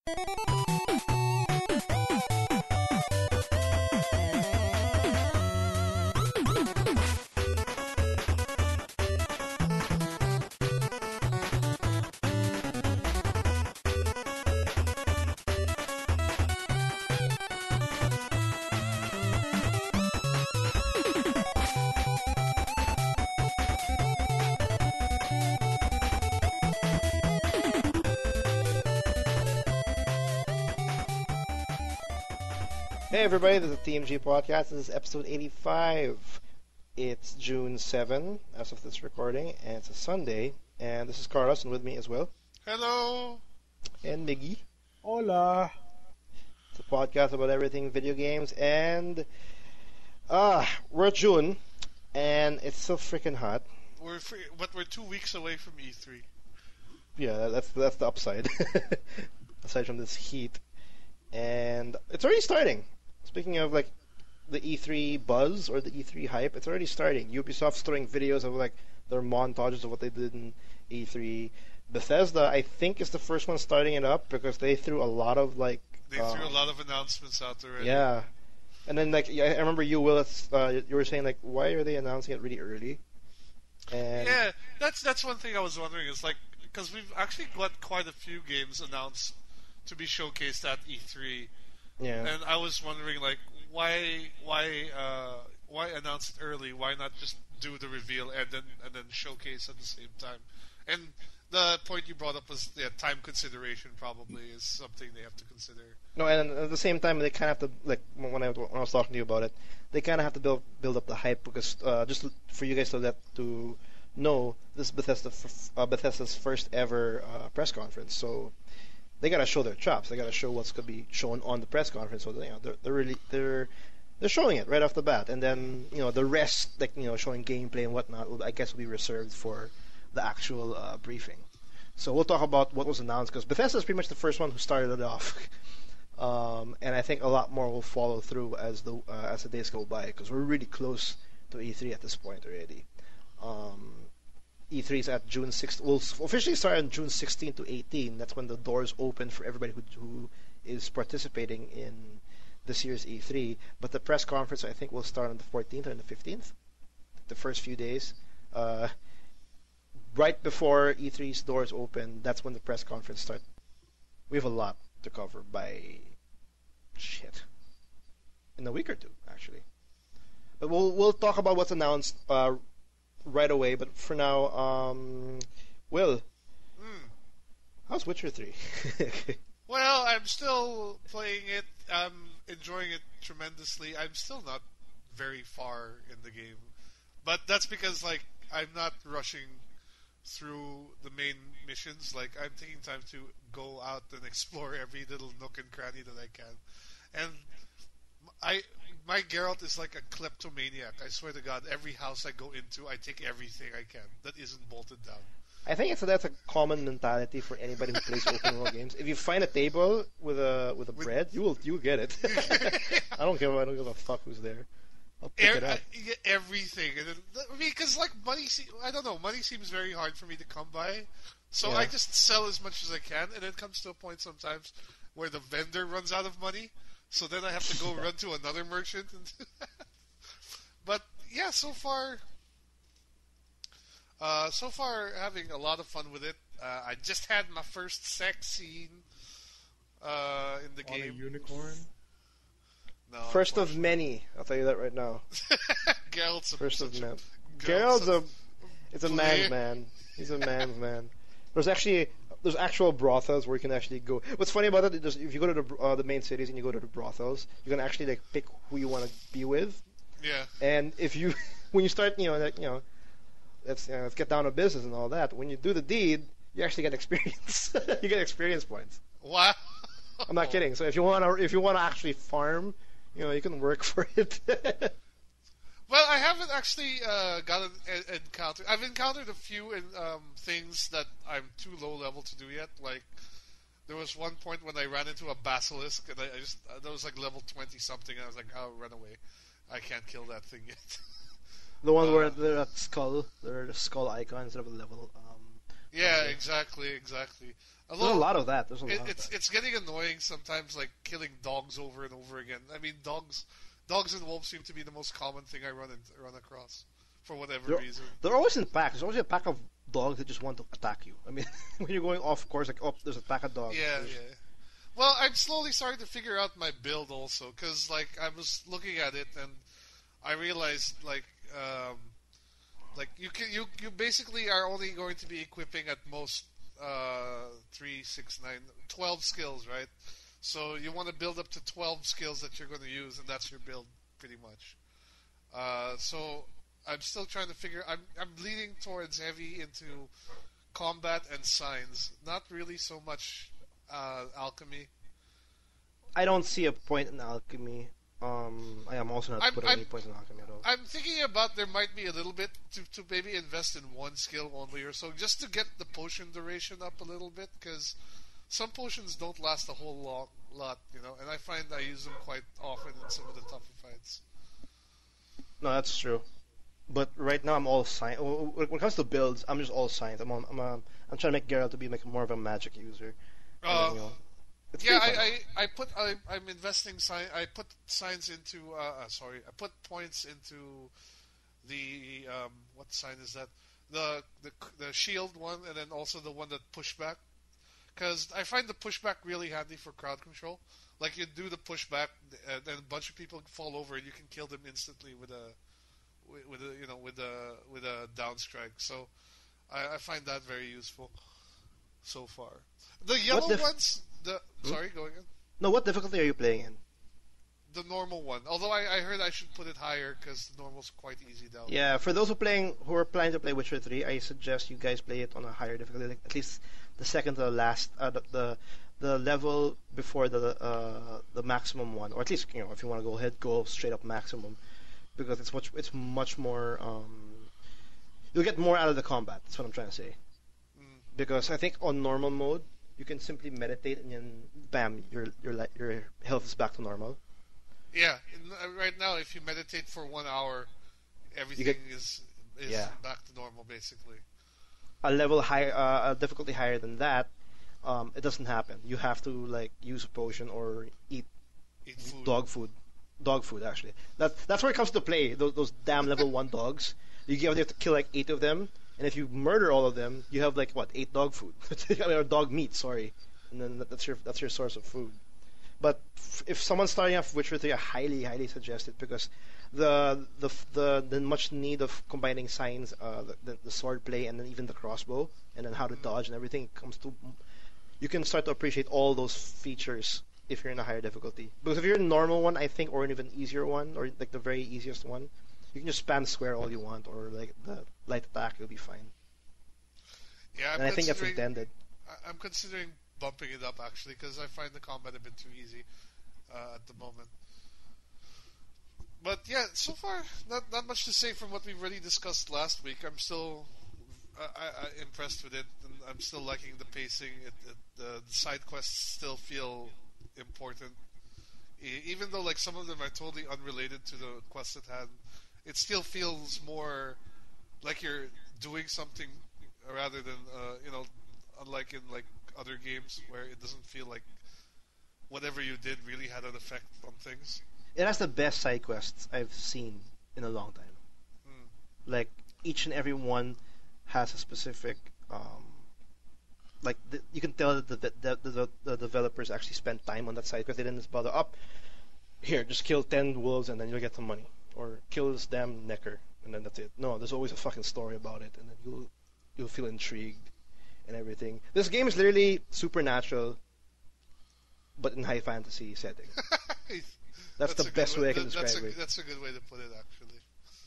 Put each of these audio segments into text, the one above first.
Hey everybody, this is the TMG podcast. This is episode 85. It's June 7 as of this recording, and it's a Sunday. And this is Carlos, and with me as well. Hello. And Miggy. Hola. It's a podcast about everything video games, and we're at June, and it's so freaking hot. But we're 2 weeks away from E3. Yeah, that's the upside. Aside from this heat, and it's already starting. Speaking of like the E3 buzz or the E3 hype, it's already starting. Ubisoft's throwing videos of like their montages of what they did in E3. Bethesda, I think, is the first one starting it up because they threw a lot of like threw a lot of announcements out there already. Yeah, and then like I remember you, Will, you were saying like, why are they announcing it really early? And yeah, that's one thing I was wondering. Is like because we've actually got quite a few games announced to be showcased at E3. Yeah. And I was wondering, like, why announce it early? Why not just do the reveal and then showcase at the same time? And the point you brought up was time consideration. Probably is something they have to consider. No, and at the same time, they kind of have to, like when I was talking to you about it, they kind of have to build up the hype because just for you guys to know, this is Bethesda's first ever press conference, so they gotta show their chops. They gotta show what's gonna be shown on the press conference. So they're showing it right off the bat, and then the rest, like showing gameplay and whatnot, I guess will be reserved for the actual briefing. So we'll talk about what was announced because Bethesda is pretty much the first one who started it off, and I think a lot more will follow through as the days go by because we're really close to E3 at this point already. E3 is at June 6th. Will officially start on June 16 to 18. That's when the doors open for everybody who is participating in this year's E3. But the press conference, I think, will start on the 14th or the 15th. The first few days. Right before E3's doors open, that's when the press conference starts. We have a lot to cover in a week or two, actually. But we'll talk about what's announced right away, but for now, Will, how's Witcher 3? Well, I'm still playing it. I'm enjoying it tremendously. I'm still not very far in the game, but that's because like I'm not rushing through the main missions. Like I'm taking time to go out and explore every little nook and cranny that I can, and my Geralt is like a kleptomaniac. I swear to God, every house I go into, I take everything I can that isn't bolted down. I think that's a common mentality for anybody who plays open world games. If you find a table with a bread, you'll get it. I don't give a fuck who's there. I'll pick it up. Everything, because like money, I don't know, money seems very hard for me to come by, so Yeah. I just sell as much as I can, and it comes to a point sometimes where the vendor runs out of money. So then I have to go run to another merchant. But yeah, so far having a lot of fun with it. I just had my first sex scene in the On game. a unicorn? No, first of many. I'll tell you that right now. Geralt's first of many. Geralt's it's a man's man. He's a man's man. There's actual brothels where you can actually go. What's funny about it is if you go to the main cities and you go to the brothels, you can actually like pick who you want to be with. Yeah. And if you when you start, let's get down to business and all that. When you do the deed, you actually get experience. You get experience points. Wow. I'm not kidding. So if you wanna actually farm, you can work for it. Well, I haven't actually I've encountered a few things that I'm too low level to do yet. Like there was one point when I ran into a basilisk, and I just that was like level 20 something. And I was like, "Oh, run away! I can't kill that thing yet." The one where they're a skull, they're the skull icon instead of a level. Yeah, exactly. There's a Although lot of that. There's a lot of it's that. it's getting annoying sometimes, like killing dogs over and over again. I mean, dogs and wolves seem to be the most common thing I run across for whatever They're, reason. they're always in packs. There's always a pack of dogs that just want to attack you. I mean, when you're going off course, like, oh, there's a pack of dogs. Yeah, yeah. Well, I'm slowly starting to figure out my build also, because like I was looking at it and I realized like you basically are only going to be equipping at most 3, 6, 9, 12 skills, right? So you want to build up to 12 skills that you're going to use, and that's your build pretty much. So I'm still trying to figure. I'm leaning towards heavy into combat and signs, not really so much alchemy. I don't see a point in alchemy. I am also not putting any point in alchemy at all. I'm thinking about there might be a little bit to maybe invest in one skill only or so, just to get the potion duration up a little bit, because some potions don't last a whole lot, you know, and I find I use them quite often in some of the tougher fights. No, that's true. But right now I'm all science. When it comes to builds, I'm just all science. I'm trying to make Geralt to be like more of a magic user. And, it's Yeah, pretty fun. I'm investing I put signs into I put points into the what sign is that, the shield one, and then also the one that pushback, because I find the pushback really handy for crowd control. Like you do the pushback and then a bunch of people fall over and you can kill them instantly with a down strike. So I find that very useful so far. The yellow ones. Sorry, go again. No, what difficulty are you playing in? The normal one. Although I heard I should put it higher because the normal's quite easy down. Yeah, for those who are planning to play Witcher 3, I suggest you guys play it on a higher difficulty, like at least the second to the last, the level before the maximum one, or at least if you want to go ahead, go straight up maximum, because it's much more. You'll get more out of the combat. That's what I'm trying to say. Because I think on normal mode, you can simply meditate and then bam, your health is back to normal. Yeah, right now if you meditate for 1 hour, everything is back to normal basically. A level higher, a difficulty higher than that, it doesn't happen. You have to like use a potion or eat food. Dog food actually. That's where it comes to play. Those damn level 1 dogs. You have to kill like 8 of them. And if you murder all of them, you have like 8 dog food, or dog meat. Sorry, and then that's your source of food. But if someone's starting off Witcher 3, I highly suggest it, because the much need of combining signs, the sword play, and then even the crossbow, and then how to dodge and everything comes to. You can start to appreciate all those features if you're in a higher difficulty. Because if you're in a normal one, I think, or an even easier one, or like the very easiest one, you can just spam square all you want, or like the light attack, you'll be fine. Yeah, and I think that's intended. I'm considering bumping it up actually, because I find the combat a bit too easy at the moment. But yeah, so far not much to say from what we've already discussed last week. I'm still impressed with it, and I'm still liking the pacing. The side quests still feel important, even though like some of them are totally unrelated to the quests at hand. It still feels more like you're doing something rather than unlike in like other games where it doesn't feel like whatever you did really had an effect on things. It has the best side quests I've seen in a long time. Like each and every one has a specific you can tell that the developers actually spent time on that side quest. They didn't just bother here, just kill 10 wolves and then you'll get some money, or kill this damn necker and then that's it. No, there's always a fucking story about it, and then you'll feel intrigued and everything. This game is literally Supernatural, but in high fantasy setting. That's the best way I can describe it. That's a good way to put it, actually.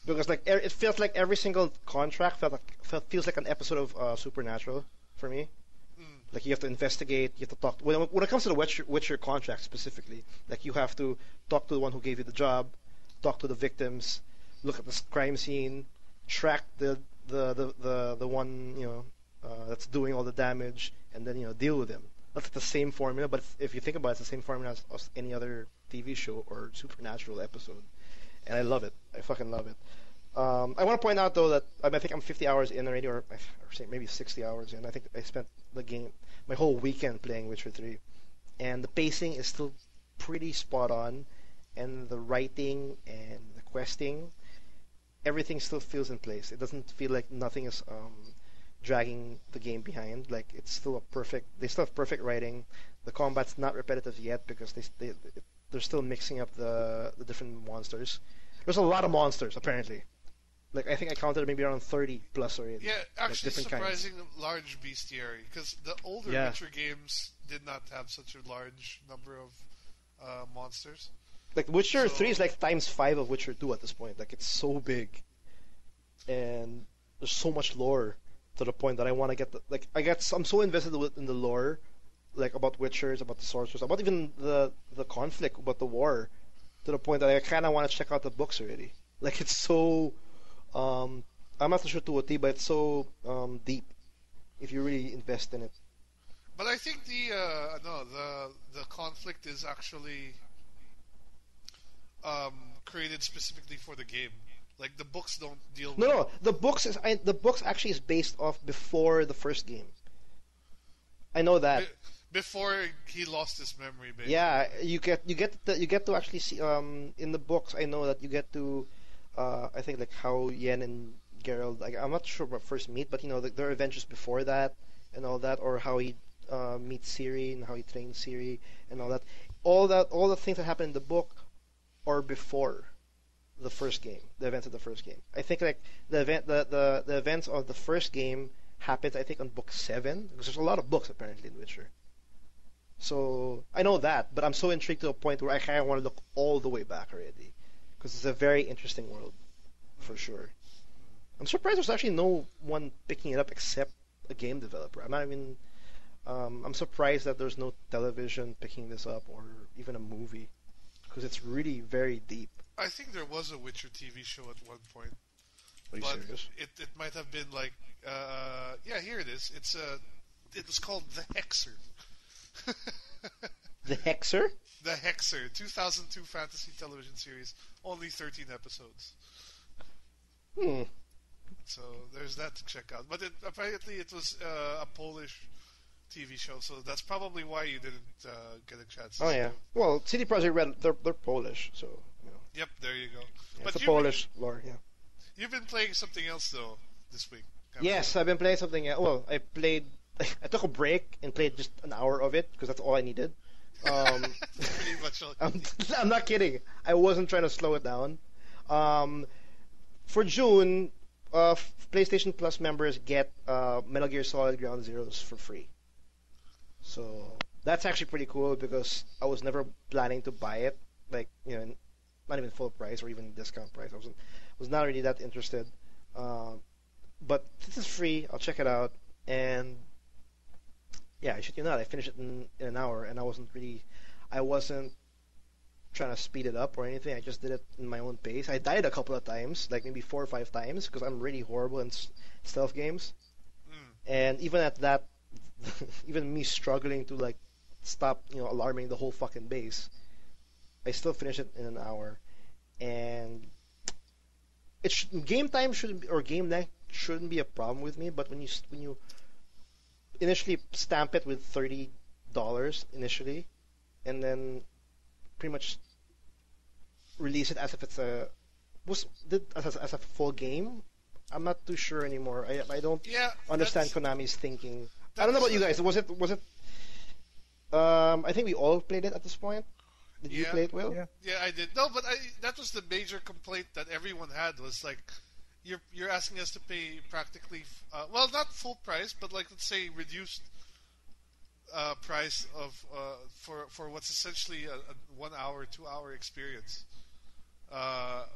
Because like it feels like every single contract feels like an episode of Supernatural for me. Like you have to investigate, you have to talk. When it comes to the Witcher contract specifically, like you have to talk to the one who gave you the job, talk to the victims, look at the crime scene, track the one that's doing all the damage, and then deal with them. That's the same formula, but if you think about it, it's the same formula as any other TV show or Supernatural episode, and I love it. I fucking love it. I want to point out though that I think I'm 50 hours in already, or say maybe 60 hours in. I think I spent the game my whole weekend playing Witcher 3, and the pacing is still pretty spot on, and the writing and the questing, everything still feels in place. It doesn't feel like nothing is dragging the game behind. Like it's still a perfect. They still have perfect writing. The combat's not repetitive yet because they're still mixing up the different monsters. There's a lot of monsters apparently. Like I think I counted maybe around 30 plus already. Yeah, actually, like surprising large bestiary because the older Witcher games did not have such a large number of monsters. Like Witcher 3 is like times 5 of Witcher 2 at this point. Like it's so big, and there's so much lore to the point that I want to get. I'm so invested in the lore, like about Witchers, about the sorcerers, about even the conflict, about the war, to the point that I kind of want to check out the books already. Like it's so. I'm not so sure to what, but it's so deep if you really invest in it. But I think the conflict is actually created specifically for the game. Like the books don't deal with No, the books actually is based off before the first game. I know that. Before he lost his memory, basically. Yeah, you get to actually see in the books. I know that you get to I think like how Yen and Geralt. Like I'm not sure about first meet, but you know there are adventures before that and all that, or how he meets Ciri and how he trains Ciri and all that. All the things that happen in the book are before the first game, the events of the first game. I think like the events of the first game happens I think on book 7 because there's a lot of books apparently in Witcher. So I know that, but I'm so intrigued to a point where I kind of want to look all the way back already because it's a very interesting world for sure. I'm surprised there's actually no one picking it up except a game developer. I'm not even. I'm surprised that there's no television picking this up or even a movie because it's really very deep. I think there was a Witcher TV show at one point. Are you serious? It might have been like yeah, here it is. It was called The Hexer. The Hexer? The Hexer, 2002 fantasy television series, only 13 episodes. So there's that to check out. But apparently it was a Polish TV show, so that's probably why you didn't get a chance. Oh yeah. Well, CD Projekt Red, they're Polish, so you know. Yep, there you go. Yeah, but it's a Polish lore, yeah. You've been playing something else though this week. Yes, I've been playing something else. Well, I took a break and played just an hour of it because that's all I needed. Pretty much all I'm not kidding. I wasn't trying to slow it down. For June, PlayStation Plus members get Metal Gear Solid Ground Zeroes for free. So that's actually pretty cool because I was never planning to buy it. Like, you know, not even full price or even discount price. I was not really that interested. But this is free. I'll check it out. And yeah, I shit you not, I finished it in an hour, and I wasn't trying to speed it up or anything. I just did it in my own pace. I died a couple of times, like maybe 4 or 5 times, because I'm really horrible in stealth games. And even at that, even me struggling to like stop, you know, alarming the whole fucking base, I still finished it in an hour. And game time shouldn't be, or game length shouldn't be a problem with me. But when you initially stamp it with $30 initially, and then pretty much release it as if it's as a full game. I'm not too sure anymore. I don't understand Konami's thinking. I don't know about you guys. Was it? I think we all played it at this point. Did you play it, Will? Yeah, I did. No, but that was the major complaint that everyone had was like, you're asking us to pay practically, well, not full price, but like let's say reduced price of for what's essentially a 1 hour, 2 hour experience,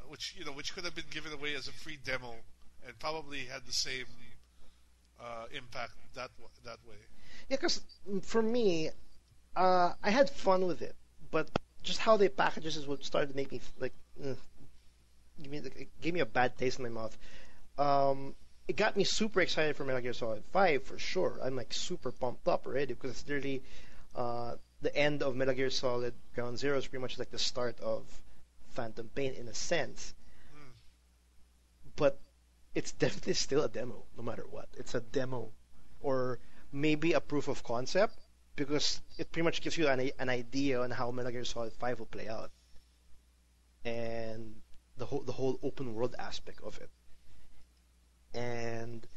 which could have been given away as a free demo and probably had the same impact that way. Yeah, because for me, I had fun with it, but just how they package this is what started to make me like. It gave me a bad taste in my mouth. It got me super excited for Metal Gear Solid 5 for sure. I'm like super pumped up already because it's literally the end of Metal Gear Solid Ground Zero is pretty much like the start of Phantom Pain in a sense. but it's definitely still a demo, no matter what. It's a demo, or maybe a proof of concept, because it pretty much gives you an idea on how Metal Gear Solid 5 will play out, and the whole open world aspect of it. And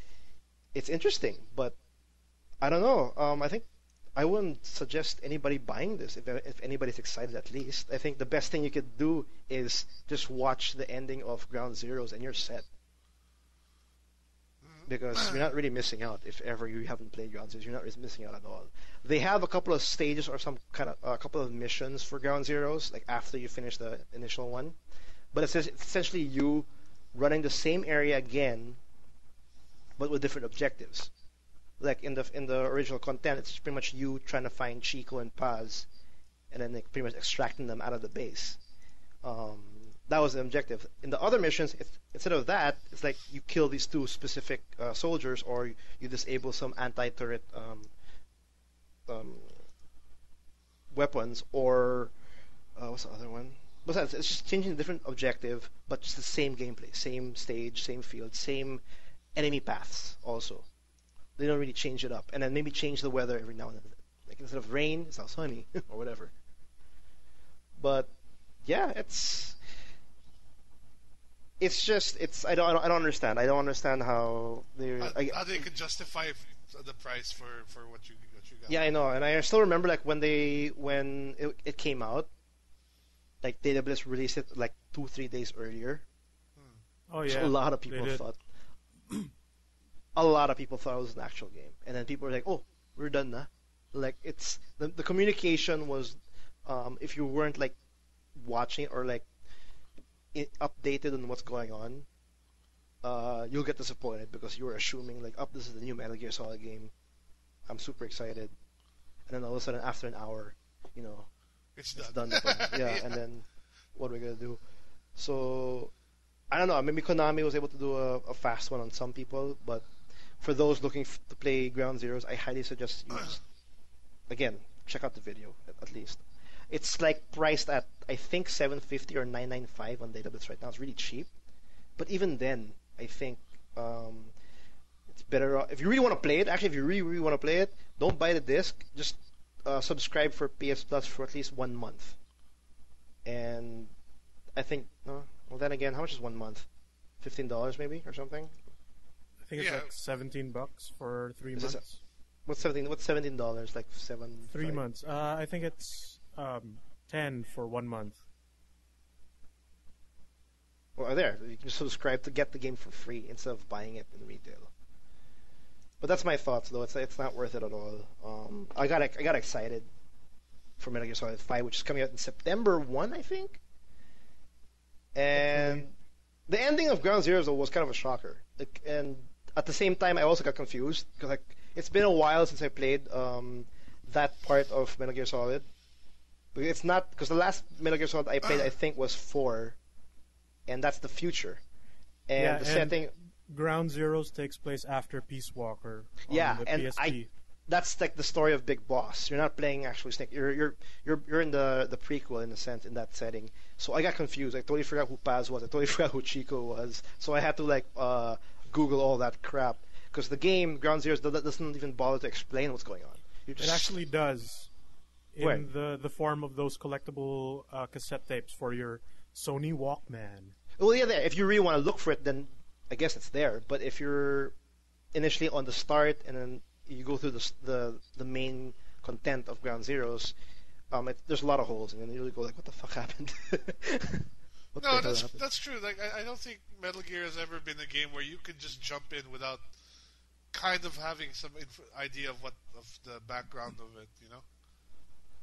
it's interesting, but I don't know. I think I wouldn't suggest anybody buying this if anybody's excited. At least I think the best thing you could do is just watch the ending of Ground Zeroes and you're set. Because you're not really missing out if ever you haven't played Ground Zeroes. You're not really missing out at all. They have a couple of stages or some kind of a couple of missions for Ground Zeroes, like after you finish the initial one. But it's essentially you running the same area again, but with different objectives. Like in the original content, it's pretty much you trying to find Chico and Paz, and then like, pretty much extracting them out of the base. That was the objective. In the other missions, instead of that, it's like you kill these two specific soldiers, or you disable some anti-turret weapons, or what's the other one? Besides, it's just changing a different objective, but just the same gameplay, same stage, same field, same enemy paths also. They don't really change it up. And then maybe change the weather every now and then. Like instead of rain, it's now sunny, or whatever. But yeah, it's I don't understand. I don't understand how how they could justify the price for what you got. Yeah, I know, and I still remember like when it came out, like DWS released it like 2-3 days earlier. Oh yeah, so a lot of people thought a lot of people thought it was an actual game, and then people were like, "Oh, we're done now." Like it's the communication was, if you weren't like watching or like updated on what's going on, you'll get disappointed because you were assuming like, "Oh, this is the new Metal Gear Solid game. I'm super excited," and then all of a sudden, after an hour, it's done. Yeah, and then what are we gonna do? So I don't know. Maybe Konami was able to do a fast one on some people, but for those looking to play Ground Zeroes, I highly suggest you again check out the video at least. It's like priced at I think $750 or $995 on database right now. It's really cheap, but even then, I think it's better off if you really want to play it. Actually, if you really want to play it, don't buy the disc. Just subscribe for PS Plus for at least 1 month. And I think, well, then again, how much is 1 month? $15 maybe or something? I think it's like $17 for 3 months. What's $17? Like 7. 3 months. I think it's 10 for 1 month. Well, there you can subscribe to get the game for free instead of buying it in retail. But that's my thoughts, though. It's not worth it at all. I got excited for Metal Gear Solid 5, which is coming out in September 1, I think. And the ending of Ground Zeroes was kind of a shocker. And at the same time, I also got confused because it's been a while since I played that part of Metal Gear Solid. It's not because the last Metal Gear Solid I played, I think, was 4, and that's the future. And the setting. Ground Zeroes takes place after Peace Walker. On the and PSP. That's like the story of Big Boss. You're not playing actually Snake. You're in the prequel in a sense in that setting. So I got confused. I totally forgot who Paz was. I totally forgot who Chico was. So I had to like Google all that crap because the game Ground Zeroes doesn't even bother to explain what's going on. It actually does. In the form of those collectible cassette tapes for your Sony Walkman. Well, yeah, there. If you really want to look for it, then I guess it's there. But if you're initially on the start and then you go through the main content of Ground Zeroes, there's a lot of holes, and then you really go like, "What the fuck happened?" No, that's true. Like I don't think Metal Gear has ever been a game where you can just jump in without kind of having some idea of the background of it.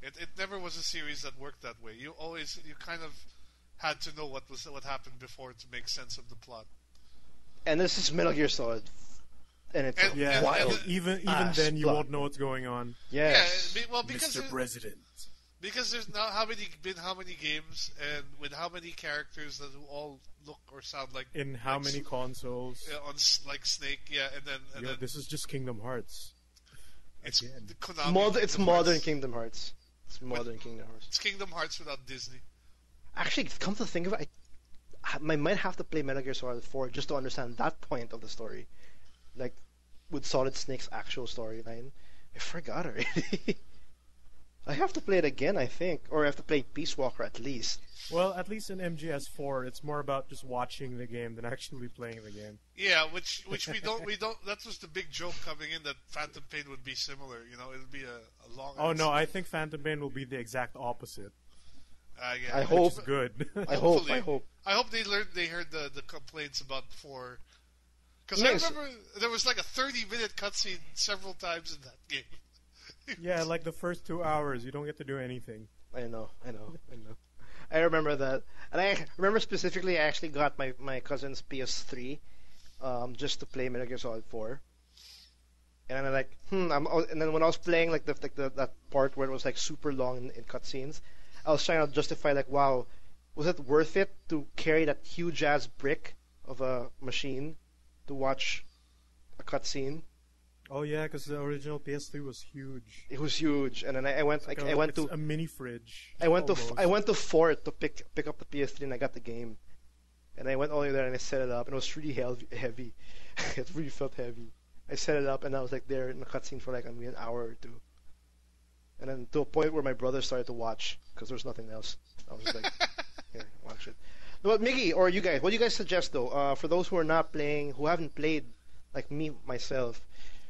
It never was a series that worked that way. You kind of had to know what happened before to make sense of the plot. And this is Metal Gear Solid, and it's wild. Even then, you won't know what's going on. Yes. Yeah, well, because Mr. President. Because there's now how many games and with how many characters that all look or sound like in how many consoles on like Snake, and then this is just Kingdom Hearts. It's Konami. It's modern Kingdom Hearts. It's modern Kingdom Hearts. It's Kingdom Hearts without Disney. Actually, come to think of it, I might have to play Metal Gear Solid 4 just to understand that point of the story, like with Solid Snake's actual storyline. I forgot already. I have to play it again, I think, or I have to play Peace Walker at least. Well, at least in MGS4, it's more about just watching the game than actually playing the game. Yeah, which we don't. That was the big joke coming in, that Phantom Pain would be similar. You know, it'll be a long. Oh no, I think Phantom Pain will be the exact opposite. Yeah, I hope. It's good. I hope. I hope they heard the complaints about 4. Because Nice. I remember there was like a 30-minute cutscene several times in that game. Yeah, like the first 2 hours, you don't get to do anything. I know. I remember that, and I remember specifically. I actually got my cousin's PS3, just to play Metal Gear Solid 4. And I'm like, and then when I was playing like that part where it was like super long in cutscenes, I was trying to justify like, wow, was it worth it to carry that huge ass brick of a machine to watch a cutscene? Oh yeah, because the original PS3 was huge. It was huge, and then I went It's a mini fridge. I went almost. to Fort to pick up the PS3, and I got the game. And I went all the way there and I set it up, and it was really heavy. It really felt heavy. I set it up, and I was like there in the cutscene for like an hour or two. And then to a point where my brother started to watch because there was nothing else. I was just like, here, watch it. No, but Miggy or you guys, what do you guys suggest though? For those who are not playing, who haven't played, like me myself,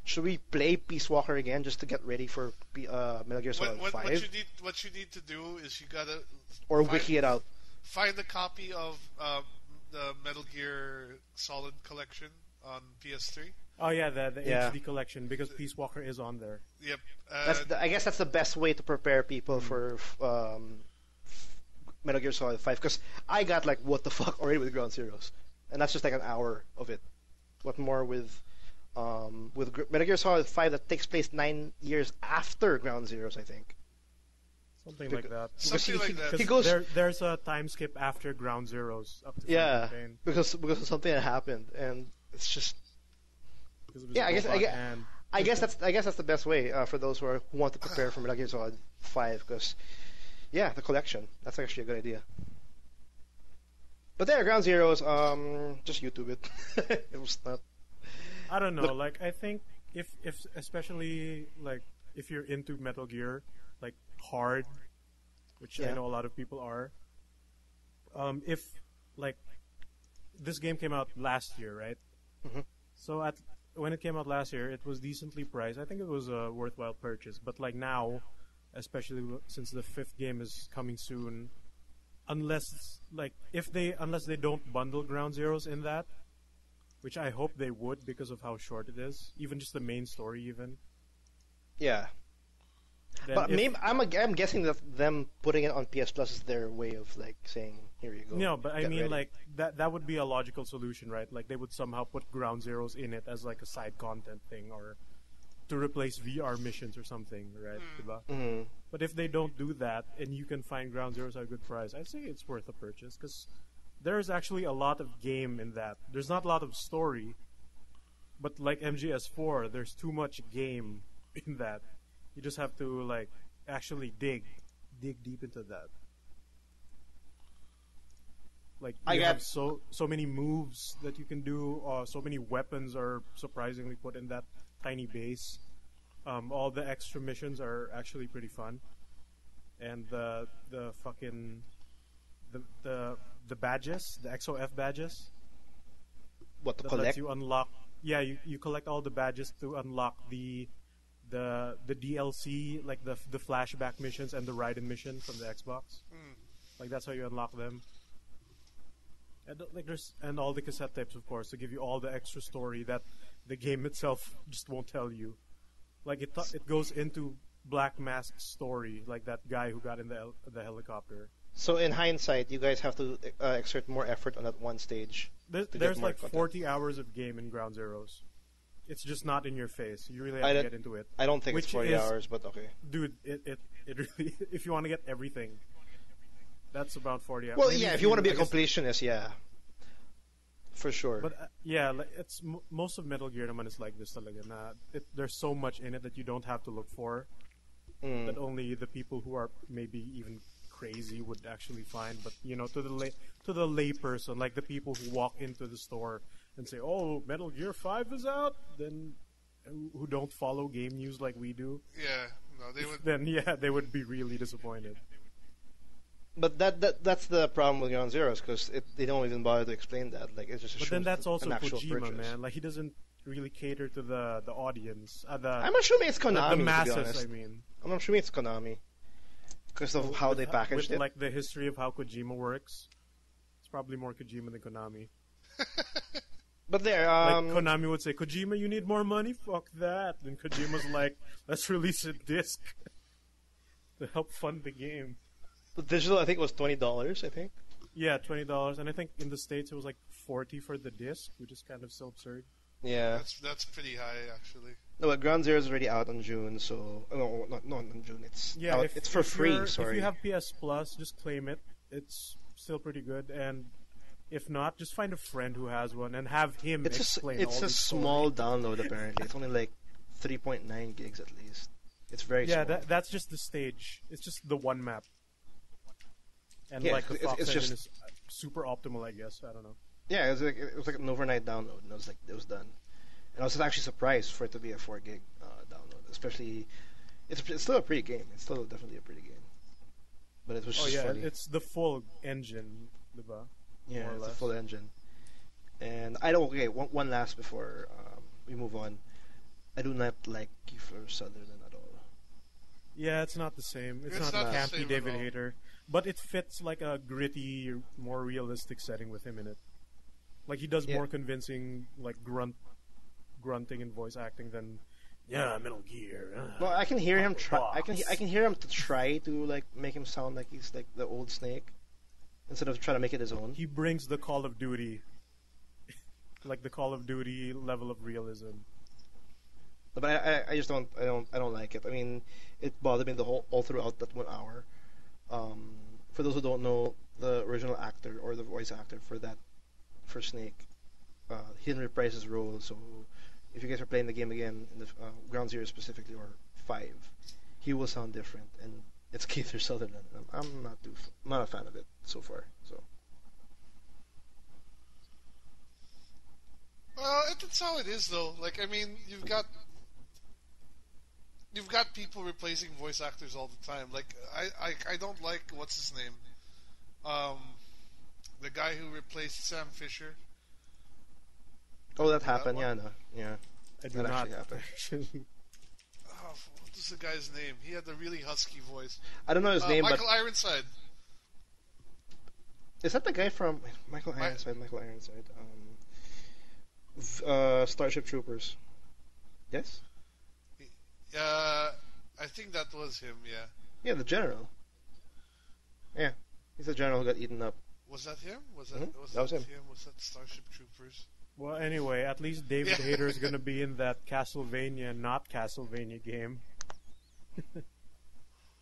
should we play Peace Walker again just to get ready for Metal Gear Solid 5? What you need to do is you gotta wiki it out. Find a copy of the Metal Gear Solid collection on PS3. Oh yeah, the HD collection, because Peace Walker is on there. Yep. I guess that's the best way to prepare people for Metal Gear Solid 5, because I got like what the fuck already with Ground Zeroes, and that's just like an hour of it. What more with Metal Gear Solid 5 that takes place 9 years after Ground Zeroes, I think. Something like that. Something like that. He goes, there's a time skip after Ground Zeroes up to yeah, Phantom Pain. because of something that happened, and it's just I guess that's the best way for those who want to prepare for Metal Gear Solid 5, because the collection, that's actually a good idea. But there, Ground Zeroes, just YouTube it. It was not. I don't know. Like, I think if especially like if you're into Metal Gear, like hard, which I know a lot of people are. If like this game came out last year, right? Mm-hmm. So when it came out last year, it was decently priced. I think it was a worthwhile purchase. But like now, especially since the 5th game is coming soon, unless they don't bundle Ground Zeroes in that, which I hope they would because of how short it is, even just the main story, even. Yeah. But maybe I'm guessing that them putting it on PS Plus is their way of like saying, here you go. No, but I mean ready. like that would be a logical solution, right? Like they would somehow put Ground Zeroes in it as like a side content thing, or to replace VR missions or something, right? Mm-hmm. But if they don't do that, and you can find Ground Zeroes at a good price, I'd say it's worth a purchase, because there's actually a lot of game in that. There's not a lot of story, but like MGS4, there's too much game in that. You just have to like actually dig deep into that. Like you have so many moves that you can do. So many weapons are surprisingly put in that tiny base. All the extra missions are actually pretty fun, and the badges, the XOF badges. What to that collect? Lets you unlock. Yeah, you collect all the badges to unlock the DLC, like the flashback missions and the ride-in mission from the Xbox. Like that's how you unlock them. And like and all the cassette tapes, of course, to give you all the extra story that the game itself just won't tell you. Like it goes into Black Mask's story, like that guy who got in the helicopter. So in hindsight, you guys have to exert more effort on that one stage. There's like 40 hours of game in Ground Zeroes. It's just not in your face. You really have to get into it. I don't think it's 40 hours, but okay. Dude, it really, if you want to get everything, that's about 40 hours. Well, maybe if you want to be a completionist, yeah. For sure. But like, it's most of Metal Gear naman is like this talaga na there's so much in it that you don't have to look for. That only the people who are maybe even crazy would actually find, but to the lay person, like the people who walk into the store and say, "Oh, Metal Gear 5 is out," then who don't follow game news like we do. Yeah, no, they would. Then they would be really disappointed. But that's the problem with Ground Zeroes, because they don't even bother to explain that. Like, it's just. But then that's also an actual Kojima, purchase. man. Like, he doesn't really cater to the audience. I'm assuming it's Konami. The masses, to be honest. I mean. I'm assuming it's Konami because of how they packaged with, it. Like the history of how Kojima works, it's probably more Kojima than Konami. But there, like Konami would say, "Kojima, you need more money. Fuck that." And Kojima's like, "Let's release a disc to help fund the game." the digital, I think, was $20. I think. Yeah, $20, and I think in the States it was like $40 for the disc, which is kind of so absurd. Yeah. That's pretty high, actually. No, but Ground Zero is already out in June, so no, not in June. It's out, it's for free. Sorry. If you have PS Plus, just claim it. It's still pretty good, and if not, just find a friend who has one and have him explain. It's a small download apparently. It's only like 3.9 gigs at least. It's very small. Yeah, that's just the stage. It's just the one map. And yeah, like the Fox it's engine just is super optimal, I guess. I don't know. Yeah, it was like an overnight download, and it was done. And I was actually surprised for it to be a 4 gig download, especially it's still a pretty game. It's still definitely a pretty game. But it was just funny. It's the full engine, diba? Yeah, it's the full engine. And I don't. Okay, one last before we move on. I do not like Kiefer Sutherland at all. Yeah, it's not the same. It's not campy David Hayter. But it fits like a gritty, more realistic setting with him in it. Like he does more convincing, like grunting and voice acting than Metal Gear. Well, I can hear him try. I can hear him to try to like make him sound like he's like the old Snake, instead of trying to make it his own. He brings the Call of Duty, like the Call of Duty level of realism. But I just don't like it. I mean, it bothered me all throughout that 1 hour. For those who don't know, the original actor or the voice actor for Snake, he didn't reprise his role. So if you guys are playing the game again, in the Ground Zero specifically or 5, he will sound different, and it's Kiefer Sutherland. I'm not a fan of it so far. So. Well, that's how it is, though. Like, I mean, you've got people replacing voice actors all the time. Like, I don't like, what's his name? The guy who replaced Sam Fisher. Oh, that happened. Yeah, no, yeah. I do that not actually happened. What is the guy's name? He had a really husky voice. I don't know his name, Michael Ironside. Is that the guy from Michael Ironside? Starship Troopers. Yes. I think that was him. Yeah. Yeah, the general. Yeah, he's the general who got eaten up. Was that him? Was that was him? Was that Starship Troopers? Well, anyway, at least David Hayter is going to be in that Castlevania, not Castlevania game.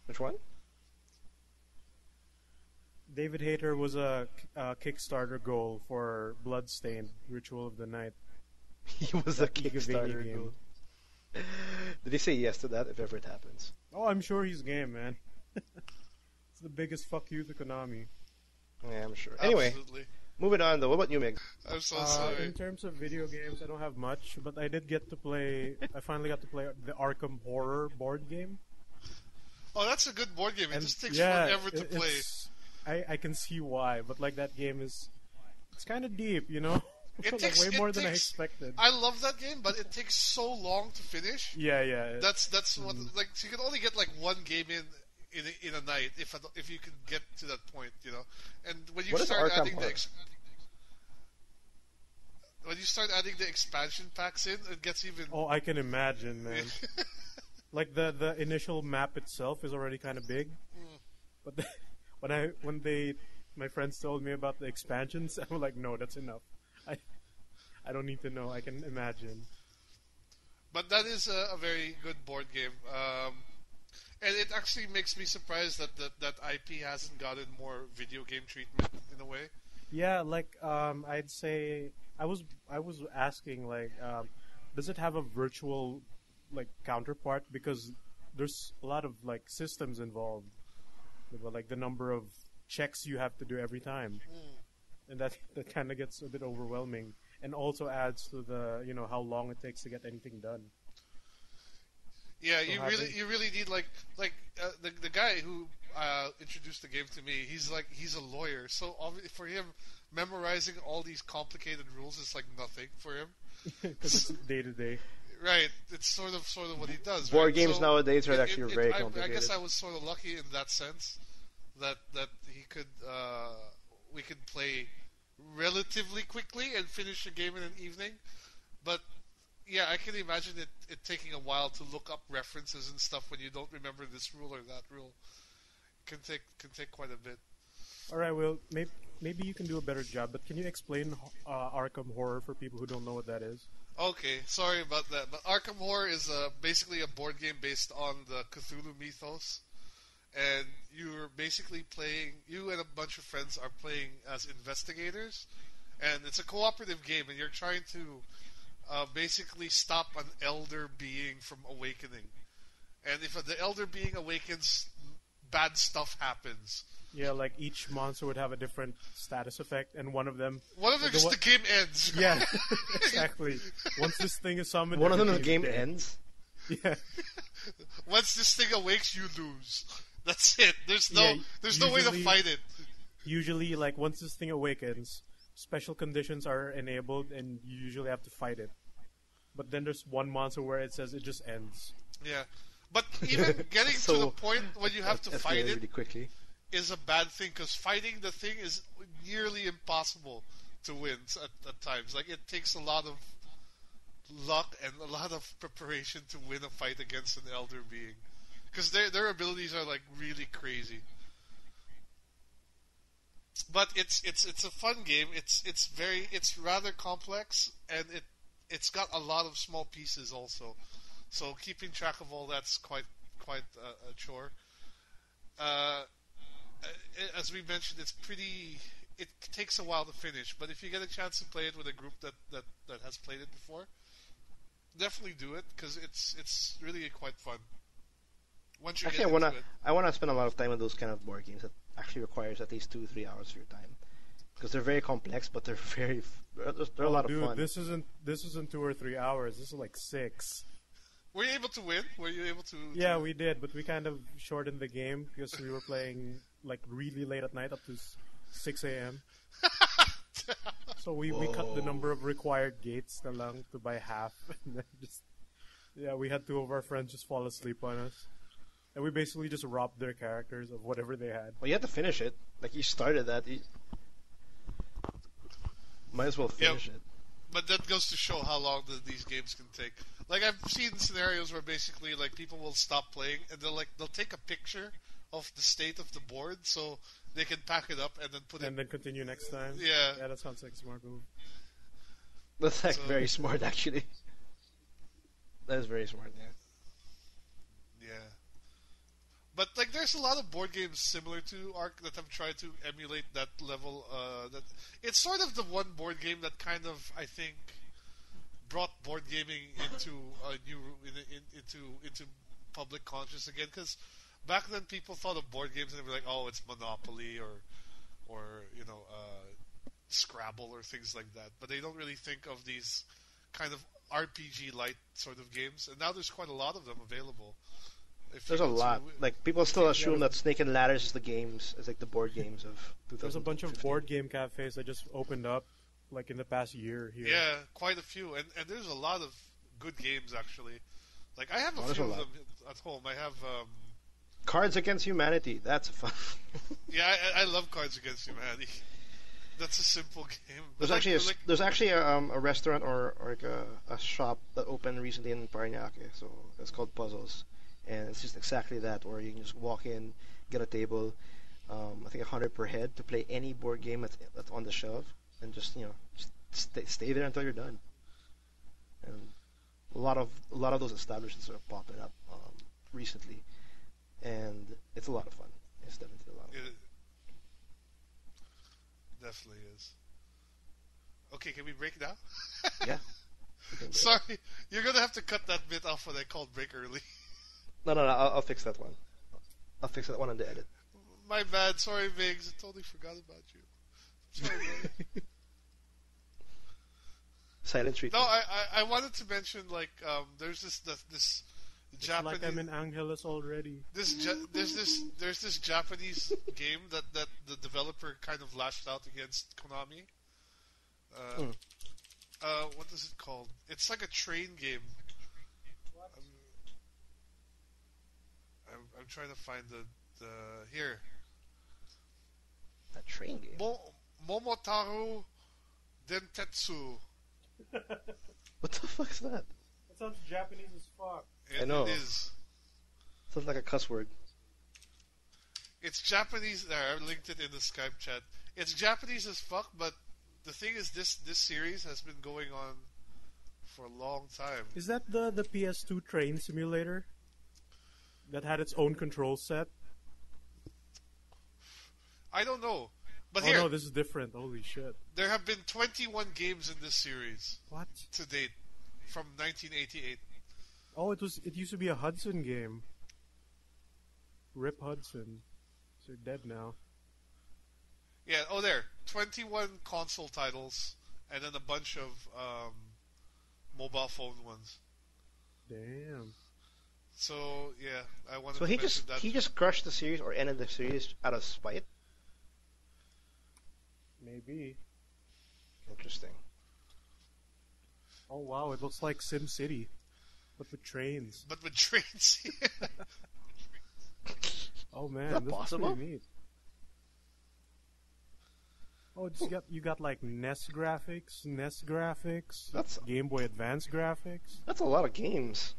Which one? David Hayter was a Kickstarter goal for Bloodstained, Ritual of the Night. He was a Kickstarter game. goal. Did he say yes to that if ever it happens? Oh, I'm sure he's game, man. It's the biggest fuck you to Konami. Yeah, I'm sure. Anyway, Absolutely. moving on though. What about you, Mig? I'm so sorry. In terms of video games, I don't have much, but I did get to play. I finally got to play the Arkham Horror board game. Oh, that's a good board game. It just takes yeah, forever to play. I can see why, but like that game it's kind of deep, you know. It like takes way more than I expected. I love that game, but it takes so long to finish. Yeah. That's what like so you can only get like one game in a night if you can get to that point, you know. And when you start adding the expansion packs in, it gets even. Oh, I can imagine, man. Like the initial map itself is already kind of big, but when my friends told me about the expansions, I was like, no, that's enough. I don't need to know. I can imagine. But that is a very good board game, and it actually makes me surprised that IP hasn't gotten more video game treatment in a way. Yeah, like I'd say I was asking like, does it have a virtual like counterpart, because there's a lot of like systems involved. But like the number of checks you have to do every time, and that kind of gets a bit overwhelming, and also adds to the how long it takes to get anything done. Yeah, so you really need the guy who introduced the game to me. He's a lawyer, so for him, memorizing all these complicated rules is like nothing for him. Because it's day to day. Right, it's sort of what he does. Board games nowadays are actually very complicated. I guess I was sort of lucky in that sense that he could we could play relatively quickly and finish a game in an evening, but. Yeah, I can imagine it taking a while to look up references and stuff when you don't remember this rule or that rule. Can take quite a bit. All right, well, maybe you can do a better job, but can you explain Arkham Horror for people who don't know what that is? Okay, sorry about that. But Arkham Horror is basically a board game based on the Cthulhu mythos, and you're basically playing. You and a bunch of friends are playing as investigators, and it's a cooperative game, and you're trying to. Basically stop an elder being from awakening. And if the elder being awakens, bad stuff happens. Yeah, like each monster would have a different status effect, and one of them just the game ends. Yeah, exactly. Once this thing is summoned... One of them the game ends? Yeah. Once this thing awakes, you lose. That's it. There's no way to fight it. Usually, like, once this thing awakens, special conditions are enabled, and you usually have to fight it. But then there's one monster where it says it just ends. Yeah. But even getting to the point when you have to fight it really quickly is a bad thing, because fighting the thing is nearly impossible to win at times. Like, it takes a lot of luck and a lot of preparation to win a fight against an elder being. Because their abilities are, like, really crazy. But it's a fun game. It's rather complex, and it's got a lot of small pieces also. So keeping track of all that's quite a chore. As we mentioned, it takes a while to finish. But if you get a chance to play it with a group that has played it before, definitely do it, because it's really quite fun. Once you actually, get into it. I wanna spend a lot of time on those kind of board games that actually requires at least 2-3 hours of your time, because they're very complex, but they're a lot of fun. This isn't 2 or 3 hours. This is like 6. Were you able to win? Were you able to? Yeah, we did, but we kind of shortened the game because we were playing like really late at night, up to 6 a.m. So we cut the number of required gates to by half, and then we had 2 of our friends just fall asleep on us. And we basically just robbed their characters of whatever they had. Well, you had to finish it. Like, you started that. Might as well finish it. But that goes to show how long these games can take. Like, I've seen scenarios where basically, like, people will stop playing and they'll take a picture of the state of the board so they can pack it up and then put it... And then continue next time? Yeah. Yeah, that sounds like a smart move. That's like very smart, actually. That is very smart, yeah. Yeah. But like, there's a lot of board games similar to Ark that have tried to emulate that level. That it's sort of the one board game that kind of, I think, brought board gaming into a new into public conscious again. Because back then, people thought of board games and they were like, "Oh, it's Monopoly or Scrabble or things like that." But they don't really think of these kind of RPG light sort of games. And now there's quite a lot of them available. There's a lot. Like, people still assume that Snake and Ladders is like the board games of 2015. There's a bunch of board game cafes that just opened up, like, in the past year here. Yeah, quite a few. And there's a lot of good games, actually. Like, I have a few of them at home. I have... Cards Against Humanity. That's fun. Yeah, I love Cards Against Humanity. That's a simple game. There's actually a restaurant or like a shop that opened recently in Parañaque. So it's called Puzzles. And it's just exactly that, where you can just walk in, get a table, I think 100 per head, to play any board game that's on the shelf, and just stay there until you're done. And a lot of those establishments are popping up recently, and it's a lot of fun. It's definitely a lot of fun. It definitely is. Okay, can we break now? Yeah. Sorry, you're gonna have to cut that bit off when I called break early. No, I'll fix that one. I'll fix that one in the edit. My bad. Sorry, Biggs. I totally forgot about you. Sorry, buddy. Silent treatment. No, I wanted to mention there's this It's Japanese. like I'm in Angeles already. There's this Japanese game that the developer kind of lashed out against Konami. What is it called? It's like a train game. I'm trying to find the here. A train game. Momotaru Dentetsu. What the fuck is that? That sounds Japanese as fuck. I know. It is. Sounds like a cuss word. It's Japanese. There, I linked it in the Skype chat. It's Japanese as fuck, but the thing is, this series has been going on for a long time. Is that the PS2 train simulator that had its own control set? I don't know. But Oh here, no, this is different. Holy shit. there have been 21 games in this series What? to date from 1988. Oh, it used to be a Hudson game. Rip Hudson. So they're dead now. Yeah, there. 21 console titles, and then a bunch of mobile phone ones. Damn. So, yeah, I wanted So to mention that. he just crushed the series or ended the series out of spite? Maybe. Interesting. Oh wow, it looks like Sim City, but with trains. But with trains, Oh man, Is that this possible? is pretty neat. Oh, you got like NES graphics, That's- Game Boy Advance graphics. That's a lot of games.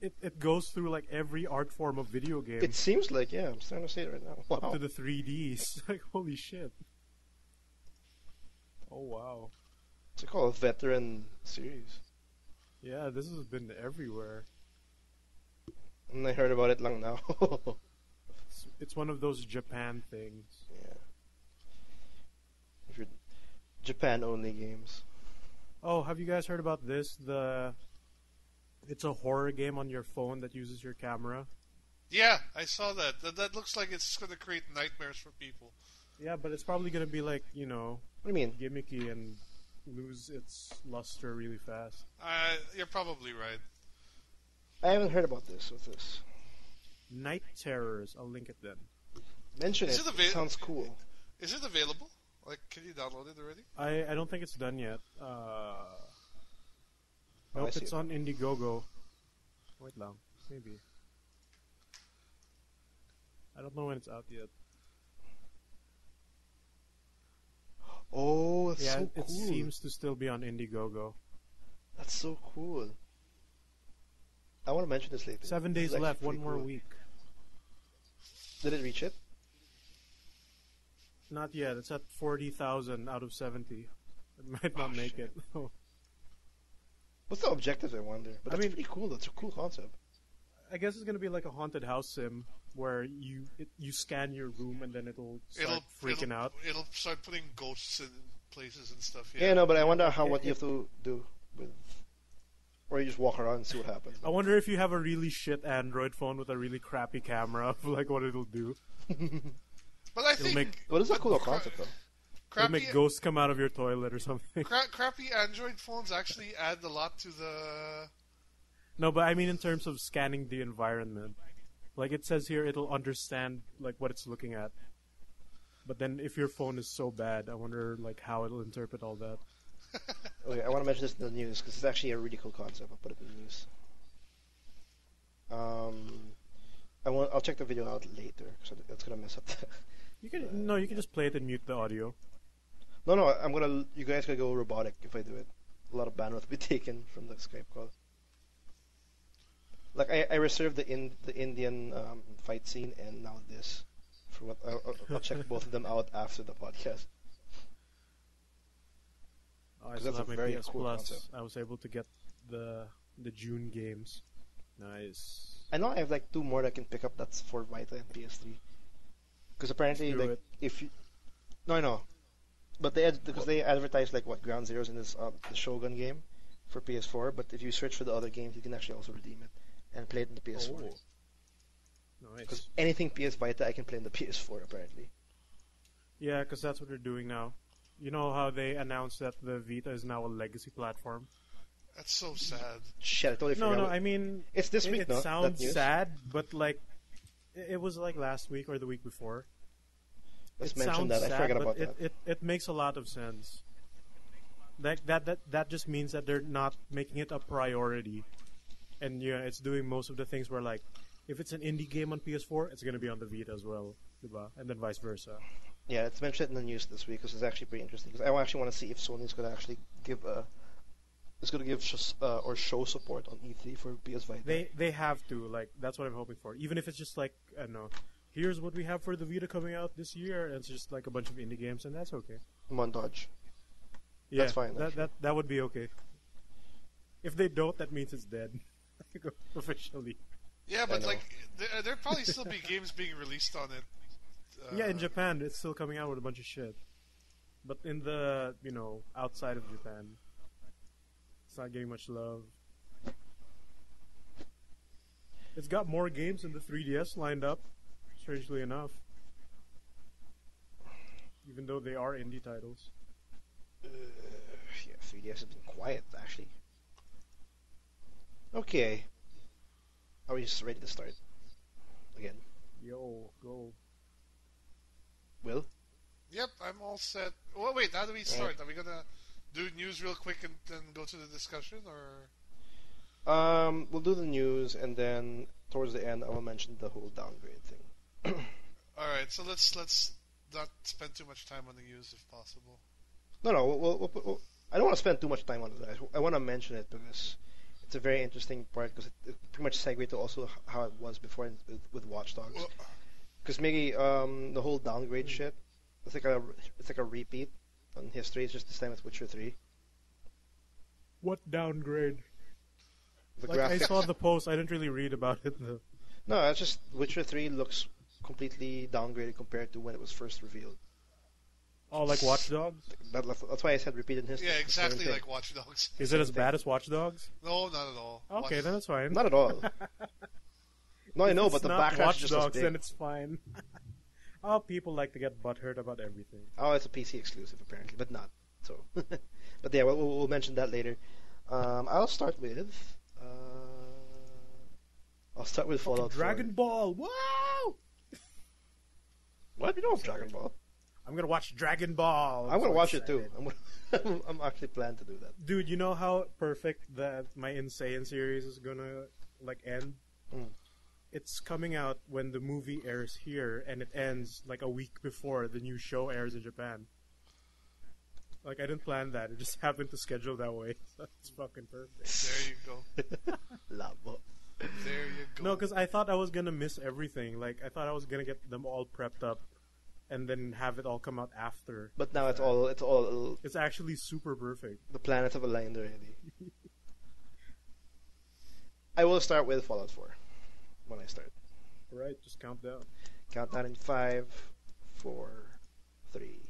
It goes through like every art form of video game It seems like, yeah, I'm starting to see it right now. up Wow. to the 3Ds. Like holy shit. Oh wow. It's called a veteran series. Yeah, this has been everywhere. And I heard about it lang now. It's one of those Japan things. Yeah. If you're Japan only games. Oh, have you guys heard about this? It's a horror game on your phone that uses your camera. yeah, I saw that. That looks like it's going to create nightmares for people. Yeah, but it's probably gonna be like, you know, What do you mean? gimmicky and lose its luster really fast. You're probably right. I haven't heard about this. What's this? Night Terrors. I'll link it then. Mention Is it. it It sounds cool. Is it available? Like, can you download it already? I don't think it's done yet. I Nope, see it's it. on Indiegogo. Wait lang, maybe. I don't know when it's out yet. Oh, that's Yeah, so it cool. seems to still be on Indiegogo. That's so cool. I want to mention this later. 7 This days is actually left, one pretty more cool. week. Did it reach it? Not yet. It's at 40,000 out of 70. It might not make shit. it. What's the objective, I wonder? But I that's mean- pretty cool. That's a cool concept. I guess it's gonna be like a haunted house sim where you scan your room and then it'll start freaking out. It'll start putting ghosts in places and stuff. Yeah, no, but I wonder what you have to do with... Or you just walk around and see what happens. I wonder if you have a really shit Android phone with a really crappy camera, like what it'll do. But I It'll think make But it's a cool concept, though. it'll crappy, make ghosts come out of your toilet or something. crappy Android phones actually add a lot to the. No, but I mean in terms of scanning the environment. Like it says here, it'll understand like what it's looking at. But then if your phone is so bad, I wonder like how it'll interpret all that. Okay, I want to mention this in the news because it's actually a really cool concept. I'll put it in the news. I'll check the video out later because that's gonna mess up. You can you can just play it and mute the audio. No, you guys gotta go robotic if I do it. A lot of bandwidth will be taken from the Skype call. Like I reserved the Indian fight scene and now this for what I'll check both of them out after the podcast. I 'Cause still that's have a my very PS cool Plus. concept. I was able to get the June games. Nice. I know I have like 2 more that I can pick up. That's for Vita and PS3. Because apparently, Screw like it. if you, no, I know, but because they advertise like what Ground Zeroes in this the Shogun game for PS4. But if you search for the other games, you can actually also redeem it and play it in the PS4. Oh. Because Nice. anything PS Vita, I can play on the PS4 apparently. Yeah, because that's what they're doing now. You know how they announced that the Vita is now a legacy platform? That's so sad. Shit, I totally No, forgot. no, I mean, It's this week, it no? That sounds news? sad, but like, it was like last week or the week before. Let's It mention sounds that. I sad, forgot but about that. it makes a lot of sense. That just means that they're not making it a priority, and yeah, it's doing most of the things where like, if it's an indie game on PS4, it's gonna be on the Vita as well, diba? And then vice versa. Yeah, it's mentioned in the news this week, because it's actually pretty interesting. Because I actually want to see if Sony's going to actually give or show support on E3 for PS Vita. They have to, like, that's what I'm hoping for. Even if it's just like, I don't know, here's what we have for the Vita coming out this year, and it's just like a bunch of indie games, and that's okay. Montage. Yeah, That's fine, That would be okay. If they don't, that means it's dead. Officially. Yeah, I but know. like there'd probably still be games being released on it. Yeah, in Japan, it's still coming out with a bunch of shit. But in the, outside of Japan, it's not getting much love. It's got more games than the 3DS lined up, strangely enough. Even though they are indie titles. Yeah, 3DS has been quiet, actually. Okay. Are we just ready to start? Again. Yo, go. Will? Yep, I'm all set. Well, wait, how do we start? Are we gonna do news real quick and then go to the discussion, or? We'll do the news, and then towards the end, I will mention the whole downgrade thing. All right, so let's not spend too much time on the news if possible. No, we'll, I don't want to spend too much time on it. I want to mention it because it's a very interesting part, because it pretty much segued to also how it was before with Watch Dogs. Well, Because maybe the whole downgrade shit, it's like a repeat on history. It's just this time with Witcher 3. What downgrade? The Like, I graphics. saw the post, I didn't really read about it though. No, it's just Witcher 3 looks completely downgraded compared to when it was first revealed. Oh, like Watch Dogs? That's why I said repeat in history. yeah, It's the same exactly thing. like Watch Dogs. Is it as bad as Watch Dogs? No, not at all. Okay, then it's fine. Not at all. No, I know, If but it's the not backlash Watch is just Dogs, as big. then it's fine. Oh, people like to get butthurt about everything. Oh, it's a PC exclusive apparently, but not. So, but yeah, we'll mention that later. I'll start with. I'll start with Fallout 4. Dragon Ball! Wow! What? You know of Dragon Ball? I'm gonna watch Dragon Ball. I'm gonna so watch it too. excited. I'm actually planning to do that. Dude, you know how perfect that my Insane series is gonna like end? Mm. It's coming out when the movie airs here, and it ends like a week before the new show airs in Japan. Like, I didn't plan that. It just happened to schedule that way. So it's fucking perfect. There you go. Labo. There you go. No, because I thought I was gonna miss everything. Like, I thought I was gonna get them all prepped up, and then have it all come out after. But now it's all It's actually super perfect. the planets have aligned already. I will start with Fallout 4 when I start. Alright, just count down. Countdown in 5, 4, 3.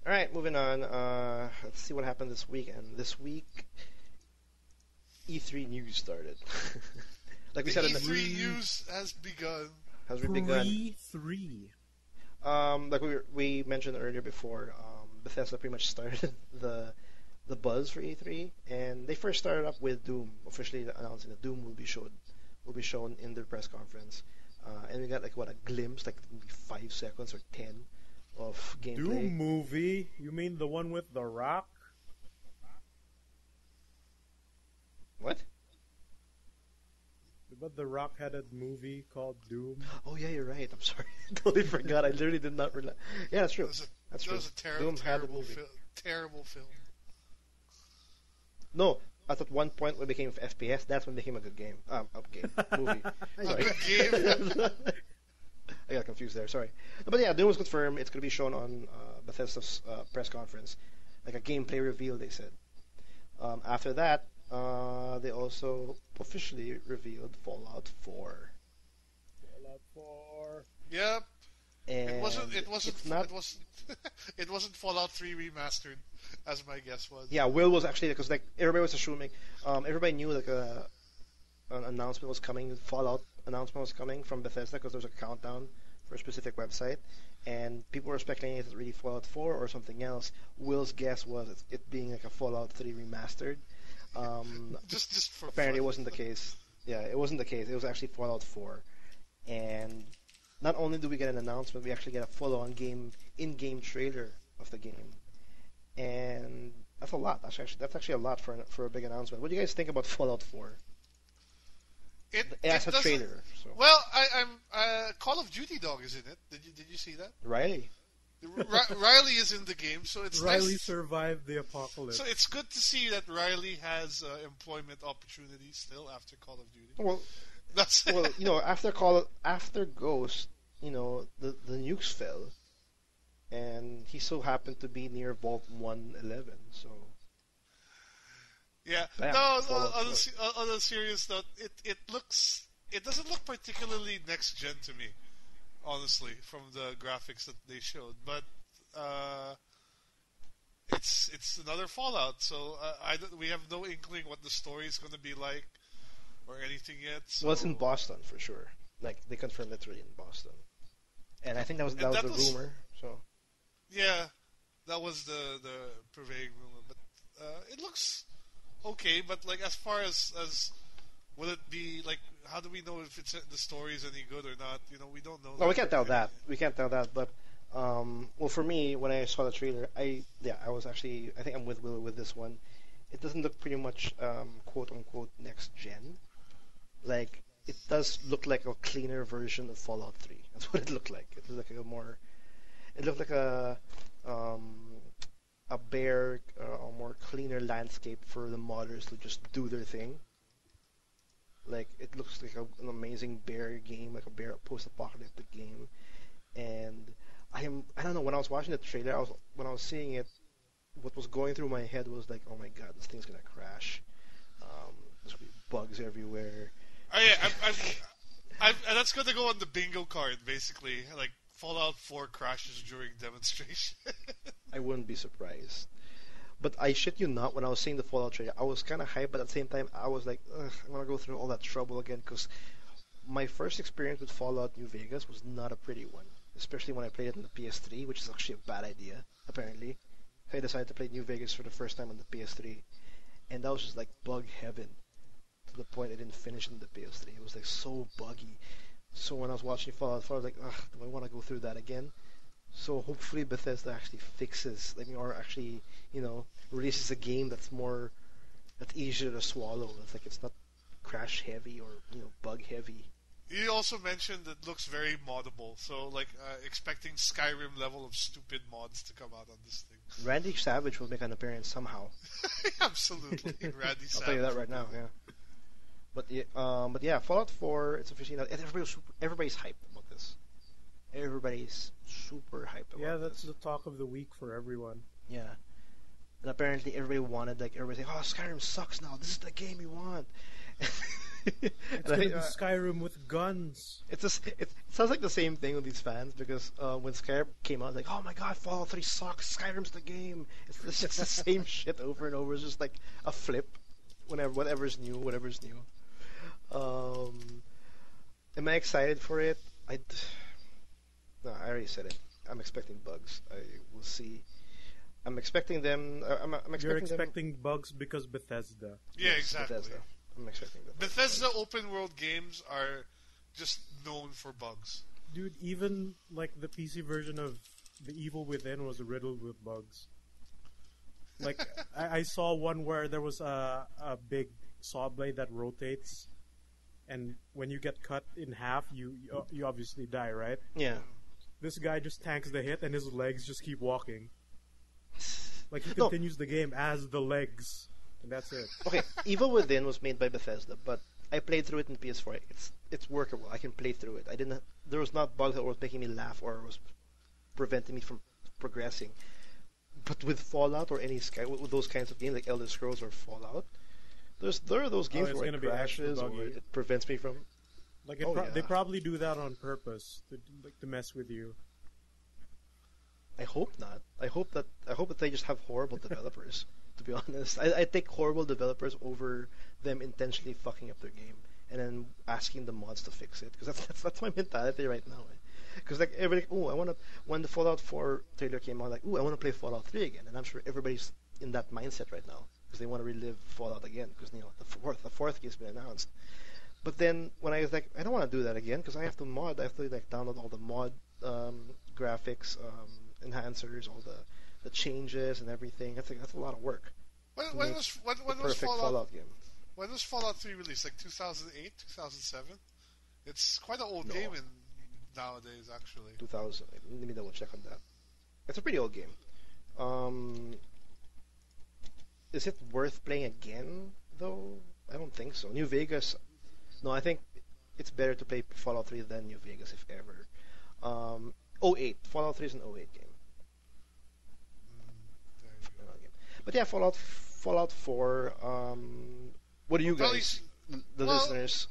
Alright, moving on. Let's see what happened this weekend. This week, E3 news started. Like we the said in the E3 news has begun. has begun. 3-3. Like we mentioned earlier before, Bethesda pretty much started the buzz for E3, and they first started up with Doom, officially announcing that Doom will be shown in their press conference, and we got like a glimpse, like maybe 5 seconds or 10 of gameplay. Doom movie? You mean the one with The Rock? What? But The Rock had a movie called Doom. Oh yeah, you're right. I'm sorry, I totally forgot. I literally did not realize. Yeah, that's true. That's That true. was a Doom had a terrible, movie. terrible film. No, at one point when it became FPS, that's when it became a good game. Movie. A Sorry. good game. I got confused there. Sorry, but yeah, Doom was confirmed. It's going to be shown on Bethesda's press conference, like a gameplay reveal. They said. After that, they also officially revealed Fallout 4. Fallout 4. Yep. And It wasn't. It's not. It wasn't. It wasn't Fallout 3 remastered, as my guess was. Yeah, Will was actually, because like everybody was assuming, everybody knew like an announcement was coming. Fallout announcement was coming from Bethesda because there was a countdown for a specific website, and people were speculating if it's really Fallout 4 or something else. Will's guess was it being like a Fallout 3 remastered. Just for Apparently, fun. it wasn't the case. Yeah, it wasn't the case. It was actually Fallout 4, and not only do we get an announcement, we actually get a full-on in-game trailer of the game, and that's a lot. That's actually a lot for a big announcement. What do you guys think about Fallout 4? As a doesn't- trailer. So. Well, I'm Call of Duty dog is in it. Did you see that? Riley. Riley is in the game, so it's Riley nice. survived the apocalypse. So it's good to see that Riley has employment opportunities still after Call of Duty. Well, That's after Ghost, the nukes fell, and he so happened to be near Vault 111. So yeah. Bam. No, Fallout on a serious note, it doesn't look particularly next gen to me, honestly, from the graphics that they showed. But it's another Fallout, so we have no inkling what the story is going to be like or anything yet. So. well, it's in Boston for sure. Like they confirmed it's really in Boston, and I think that was the rumor. So Yeah, that was the prevailing rumor, but it looks okay. But like as far as will it be like? How do we know if the story is any good or not? We don't know. no, we can't tell that. We can't tell that. But well, for me, when I saw the trailer, I was actually I think I'm with Will with this one. It doesn't look pretty much quote unquote next gen. Like it does look like a cleaner version of Fallout 3. That's what it looked like. It looked like a more. It looked like a bare, a more cleaner landscape for the modders to just do their thing. Like it looks like an amazing bear game, like a bear post-apocalyptic game. And I don't know. When I was watching the trailer, when I was seeing it, what was going through my head was like, oh my god, this thing's gonna crash. There's gonna be bugs everywhere. Oh yeah, and that's going to go on the bingo card, basically. Like Fallout 4 crashes during demonstration. I wouldn't be surprised. But I shit you not, when I was seeing the Fallout trailer, I was kind of hyped, but at the same time, I was like, ugh, I'm gonna go through all that trouble again, because my first experience with Fallout New Vegas was not a pretty one, especially when I played it on the PS3, which is actually a bad idea, apparently. I decided to play New Vegas for the first time on the PS3, and that was just like bug heaven, to the point I didn't finish it in the PS3. It was like so buggy. So when I was watching Fallout 4, I was like, ugh, do I want to go through that again? So hopefully Bethesda actually fixes, or actually, releases a game that's easier to swallow. It's not crash heavy or bug heavy. You also mentioned it looks very moddable, so expecting Skyrim level of stupid mods to come out on this thing. Randy Savage will make an appearance somehow. Absolutely, Randy Savage. I'll tell you that right now. Yeah. But yeah, Fallout 4. It's officially not. Everybody's hyped about this. Everybody's super hyped about this. Yeah, that's the talk of the week for everyone. Yeah. And apparently everybody wanted, everybody saying, oh, Skyrim sucks now. This is the game we want. It's going to be Skyrim with guns. It sounds like the same thing with these fans, because when Skyrim came out, it's like, oh my god, Fallout 3 sucks. Skyrim's the game. It's just the same shit over and over. It's just like a flip. Whatever's new. Am I excited for it? No, I already said it. I'm expecting bugs. I will see. I'm expecting them. You're expecting bugs because Bethesda. Yeah, exactly. Bethesda. I'm expecting Bethesda open world games are just known for bugs. Dude, even the PC version of The Evil Within was riddled with bugs. I saw one where there was a big saw blade that rotates, and when you get cut in half, you obviously die, right? Yeah. This guy just tanks the hit, and his legs just keep walking. He continues the game as the legs, and that's it. Okay, Evil Within was made by Bethesda, but I played through it in PS4. It's workable. I can play through it. There was not bugs that was making me laugh or was preventing me from progressing. But with Fallout or with those kinds of games like Elder Scrolls or Fallout, there are those games where it crashes or it prevents me from. They probably do that on purpose to mess with you. I hope not. I hope that they just have horrible developers. To be honest, I take horrible developers over them intentionally fucking up their game and then asking the mods to fix it, because that's my mentality right now. Because like everybody, when the Fallout 4 trailer came out, like, I want to play Fallout 3 again, and I'm sure everybody's in that mindset right now because they want to relive Fallout again, because the fourth game's been announced. But then when I was like, I don't want to do that again because I have to like download all the mod graphics, enhancers, all the changes and everything. That's a lot of work. When was Fallout game? When was Fallout 3 released? Like 2008, 2007? It's quite an old game nowadays, actually. 2000. Let me double check on that. It's a pretty old game. Is it worth playing again, though? I don't think so. New Vegas... No, I think it's better to play Fallout 3 than New Vegas, if ever. 08. Fallout 3 is an 08 game. But yeah, Fallout 4. What do you guys, listeners?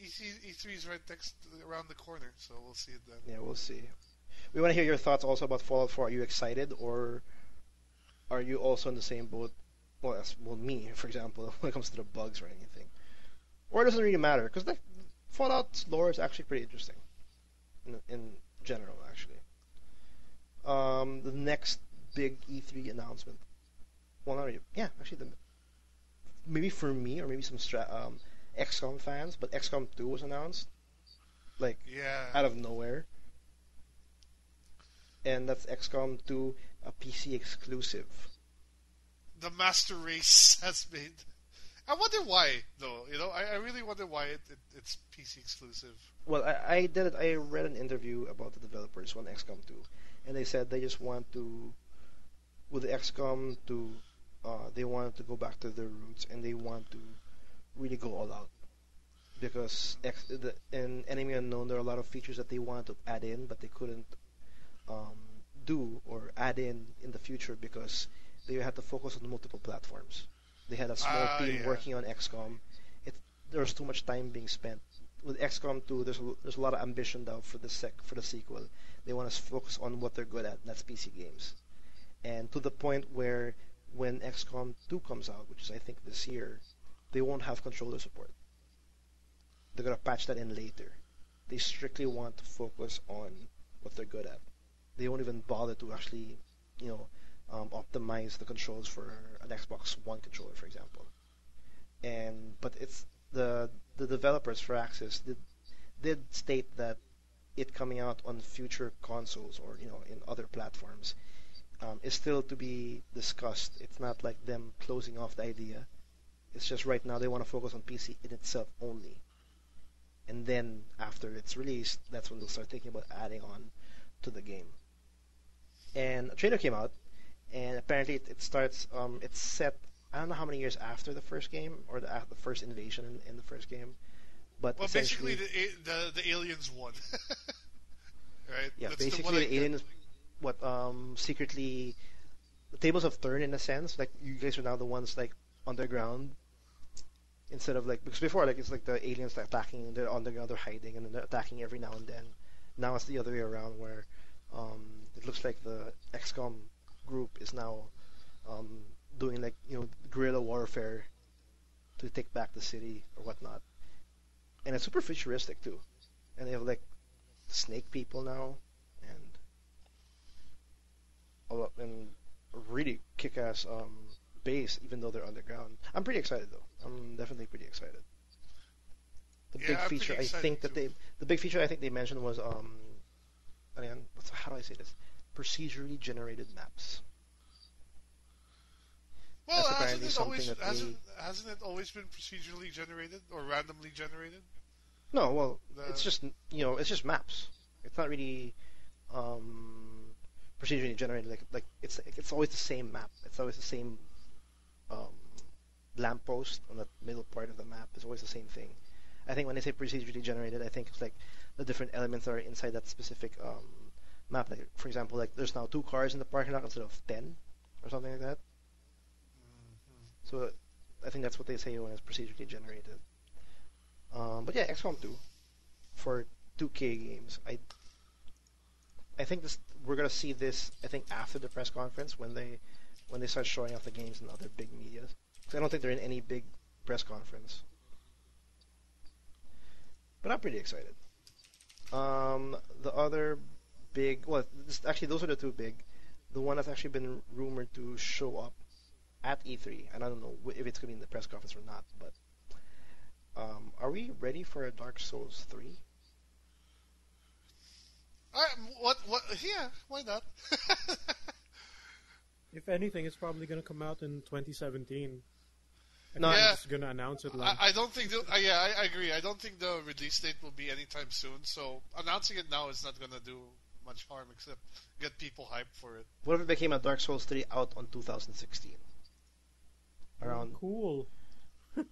E3 is right around the corner, so we'll see it then. Yeah, we'll see. We want to hear your thoughts also about Fallout 4. Are you excited, or are you also in the same boat? Well, me, for example, when it comes to the bugs or anything. Or it doesn't really matter, because like Fallout's lore is actually pretty interesting in general, actually. The next big E3 announcement. Well, not really. Yeah, actually, maybe for me or maybe some XCOM fans, but XCOM 2 was announced, like out of nowhere, and that's XCOM 2, a PC exclusive. The Master Race has made. I wonder why, though. I really wonder why it's PC exclusive. Well, I read an interview about the developers on XCOM 2, and they said they just want to, with the XCOM 2, they wanted to go back to their roots, and they want to really go all out. Because in Enemy Unknown, there are a lot of features that they wanted to add in, but they couldn't do or add in the future because they had to focus on multiple platforms. They had a small team working on XCOM. There was too much time being spent. With XCOM 2, there's a lot of ambition now for the sequel. They want to focus on what they're good at, and that's PC games. And to the point where when XCOM 2 comes out, which is I think this year, they won't have controller support. They're going to patch that in later. They strictly want to focus on what they're good at. They won't even bother to actually, optimize the controls for an Xbox One controller, for example. But it's the developers for Axis did state that it coming out on future consoles or in other platforms is still to be discussed. It's not like them closing off the idea. It's just right now they want to focus on PC in itself only. And then after it's released, that's when they'll start thinking about adding on to the game. And a trailer came out, and apparently it starts. It's set. I don't know how many years after the first game or the first invasion in the first game, but basically the aliens won, right? Yeah, That's basically the aliens. Secretly, the tables have turned in a sense. Like you guys are now the ones like underground, instead of like because before like it's like the aliens attacking, they're underground, they're hiding, and then they're attacking every now and then. Now it's the other way around where it looks like the XCOM group is now doing like guerrilla warfare to take back the city or whatnot, and it's super futuristic too. And they have like snake people now, and a really kick-ass base, even though they're underground. I'm pretty excited though. I'm definitely pretty excited. The big feature I think they mentioned was again, how do I say this? Procedurally generated maps. Well, hasn't it always been procedurally generated or randomly generated? No, well, it's just maps. It's not really procedurally generated. Like it's always the same map. It's always the same lamppost on the middle part of the map. It's always the same thing. I think when they say procedurally generated, I think it's like the different elements that are inside that specific map. Like, for example, like there's now 2 cars in the parking lot instead of 10 or something like that. So I think that's what they say when it's procedurally generated. But yeah, XCOM 2 for 2K games. I think we're gonna see this. I think after the press conference when they start showing off the games in other big media. Because I don't think they're in any big press conference. but I'm pretty excited. The other big, well, actually those are the two big. The one that's actually been rumored to show up at E3, and I don't know if it's gonna be in the press conference or not. But are we ready for a Dark Souls 3? What? Yeah, why not? If anything, it's probably going to come out in 2017. No, I'm Yeah. just going to announce it. Like, I don't think. I agree. I don't think the release date will be anytime soon. So announcing it now is not gonna do much harm except get people hyped for it. What if it became a Dark Souls 3 out on 2016? Around cool. I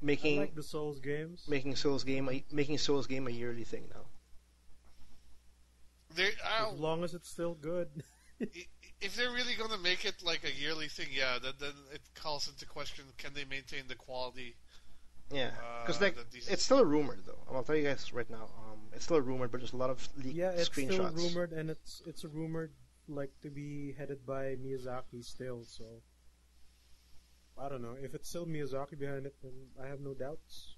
making like the Souls games. making Souls game a yearly thing now. As long as it's still good. If they're really gonna make it like a yearly thing, yeah, then it calls into question: can they maintain the quality? Yeah, because it's still a rumor though. I'll tell you guys right now. It's still a rumor, but there's a lot of leaked Yeah, it's screenshots. still rumored, and it's rumored like to be headed by Miyazaki still. So I don't know if it's still Miyazaki behind it. Then I have no doubts.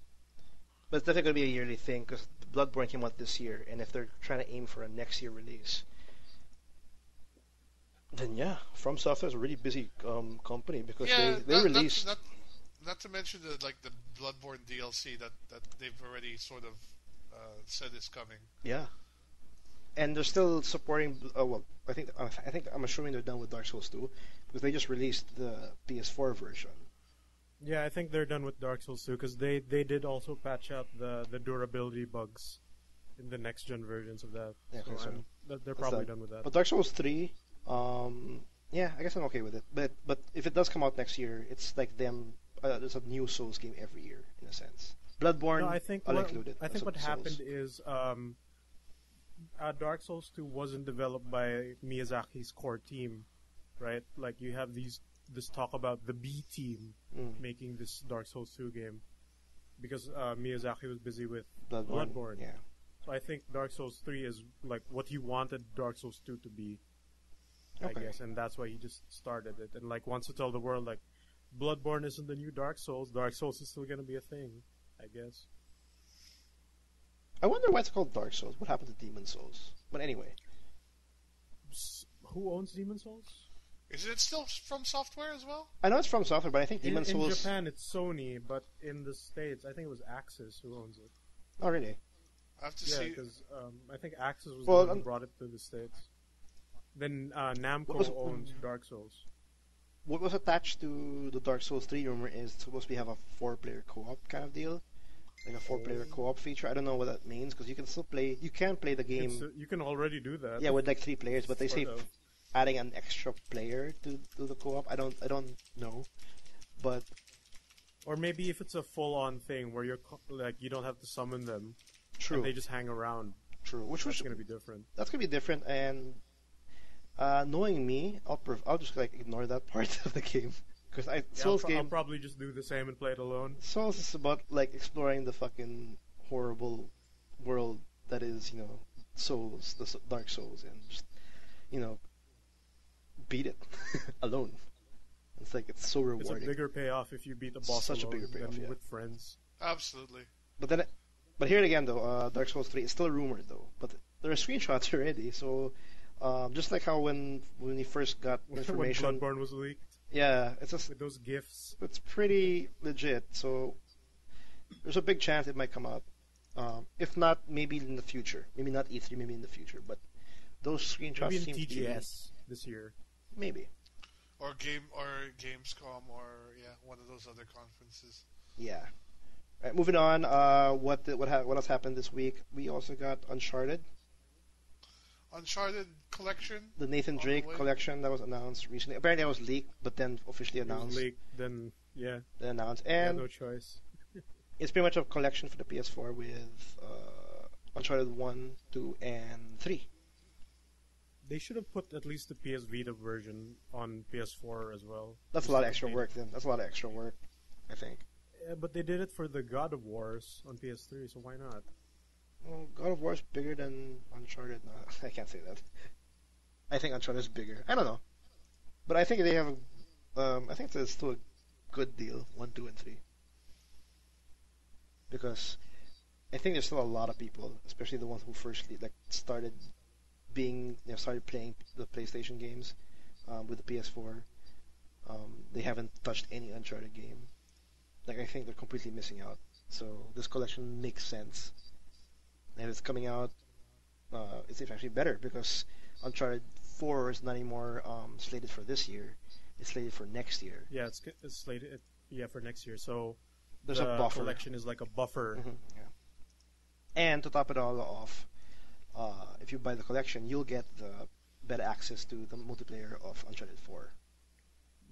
But it's definitely gonna be a yearly thing because Bloodborne came out this year, and if they're trying to aim for a next year release, then yeah, From Software is a really busy company because they released. Not to mention the Bloodborne DLC that they've already sort of said is coming. Yeah, and they're still supporting. Well, I think I'm assuming they're done with Dark Souls 2 because they just released the PS4 version. Yeah, I think they're done with Dark Souls 2 because they did also patch out the durability bugs in the next gen versions of that. Yeah, so they're probably done with that. But Dark Souls 3, yeah, I guess I'm okay with it. But if it does come out next year, it's like them. There's a new Souls game every year in a sense. Bloodborne, No, I think I'll include it. I think what Souls. happened is Dark Souls 2 wasn't developed by Miyazaki's core team, right? Like you have this talk about the B team making this Dark Souls 2 game because Miyazaki was busy with Bloodborne. Yeah. So I think Dark Souls 3 is like what he wanted Dark Souls 2 to be, I Okay. guess, and that's why he just started it and like wants to tell the world like Bloodborne isn't the new Dark Souls. Dark Souls is still gonna be a thing, I guess. I wonder why it's called Dark Souls. What happened to Demon Souls? But anyway, Who owns Demon Souls? Isn't it still from software as well? I know it's From Software, but I think Demon In Souls. Japan, it's Sony, but in the States, I think it was Axis who owns it. Oh, really? I have to Yeah, see. because I think Axis was Well, the one who brought it to the States. Then Namco owns Dark Souls. What was attached to the Dark Souls 3 rumor is supposed to have a 4-player co-op kind of deal, like a 4-player co-op feature. I don't know what that means because you can still play. You can play the game. You can already do that. Yeah, with like 3 players, but they say Sort of. adding an extra player to the co-op. I don't know, but Or maybe if it's a full-on thing where you're like you don't have to summon them, true, and they just hang around. true. Which That's was gonna be different. that's gonna be different. And knowing me, I'll just like ignore that part of the game because Souls I'll game. probably just do the same and play it alone. Souls is about like exploring the fucking horrible world that is, Souls, Dark Souls, and just, beat it alone. It's like it's so It's rewarding. a bigger payoff if you beat the boss Such a alone bigger payoff, than yeah. with friends. Absolutely. But here again though, Dark Souls 3 is still rumored though. But there are screenshots already, so just like how when we first got information, When Bloodborne was leaked yeah, it's with those gifs. it's pretty legit. So there's a big chance it might come out. If not, maybe in the future. Maybe not E3, maybe in the future. But those screenshots Maybe in seem to be TGS this year. maybe. Or Gamescom, or one of those other conferences. Yeah. Right, moving on. What else happened this week? We also got Uncharted, Uncharted collection. the Nathan On the Drake way. collection that was announced recently. Apparently, it was leaked, but then officially It was announced. leaked, then yeah, Then announced, I had and no choice. it's pretty much a collection for the PS4 with Uncharted 1, 2, and 3. They should have put at least the PS Vita version on PS4 as well. That's a lot of extra work. Then that's a lot of extra work, I think. Yeah, but they did it for the God of Wars on PS3, so why not? Well, God of War is bigger than Uncharted. No, I can't say that. I think Uncharted is bigger. I don't know, but I think they have. I think it's still a good deal. 1, 2, and 3. Because I think there's still a lot of people, especially the ones who first like started started playing the PlayStation games with the PS4. They haven't touched any Uncharted game. Like I think they're completely missing out. So this collection makes sense, and it's coming out. It's actually better because Uncharted 4 is not anymore slated for this year. It's slated for next year. Yeah, it's slated. Yeah, for next year. So There's the a buffer. collection is like a buffer. Yeah. And to top it all off, if you buy the collection, you'll get the better access to the multiplayer of Uncharted 4.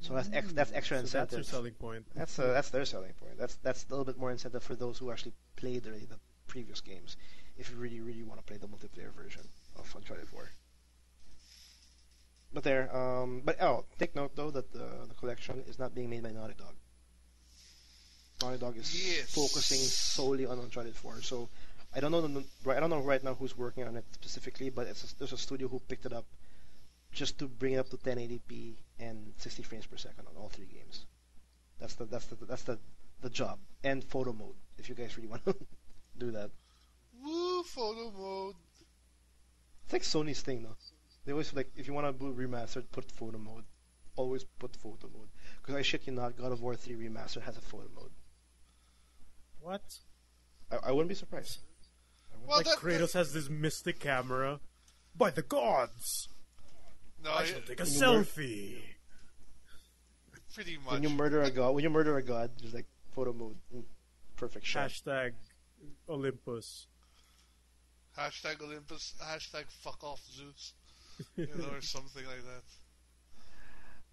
So that's extra So incentive. that's your selling point. That's their selling point. That's a little bit more incentive for those who actually played already the previous games. If you really want to play the multiplayer version of Uncharted 4. But take note though that the collection is not being made by Naughty Dog. Naughty Dog is focusing solely on Uncharted 4. So I don't know right now who's working on it specifically, but there's a studio who picked it up just to bring it up to 1080p and 60 frames per second on all three games. That's the job, and photo mode if you guys really want to do that. Woo, photo mode. It's like Sony's thing, though. They always like if you want to do remastered, put photo mode. Always put photo mode because I shit you not, God of War 3 remastered has a photo mode. What? I wouldn't be surprised. Well, Like Kratos has this mystic camera. By the gods! No, I shall take a selfie. Pretty much. When you murder a god, just like photo mode, perfect shot. Hashtag Olympus. Hashtag Olympus. Hashtag fuck off Zeus. Or something like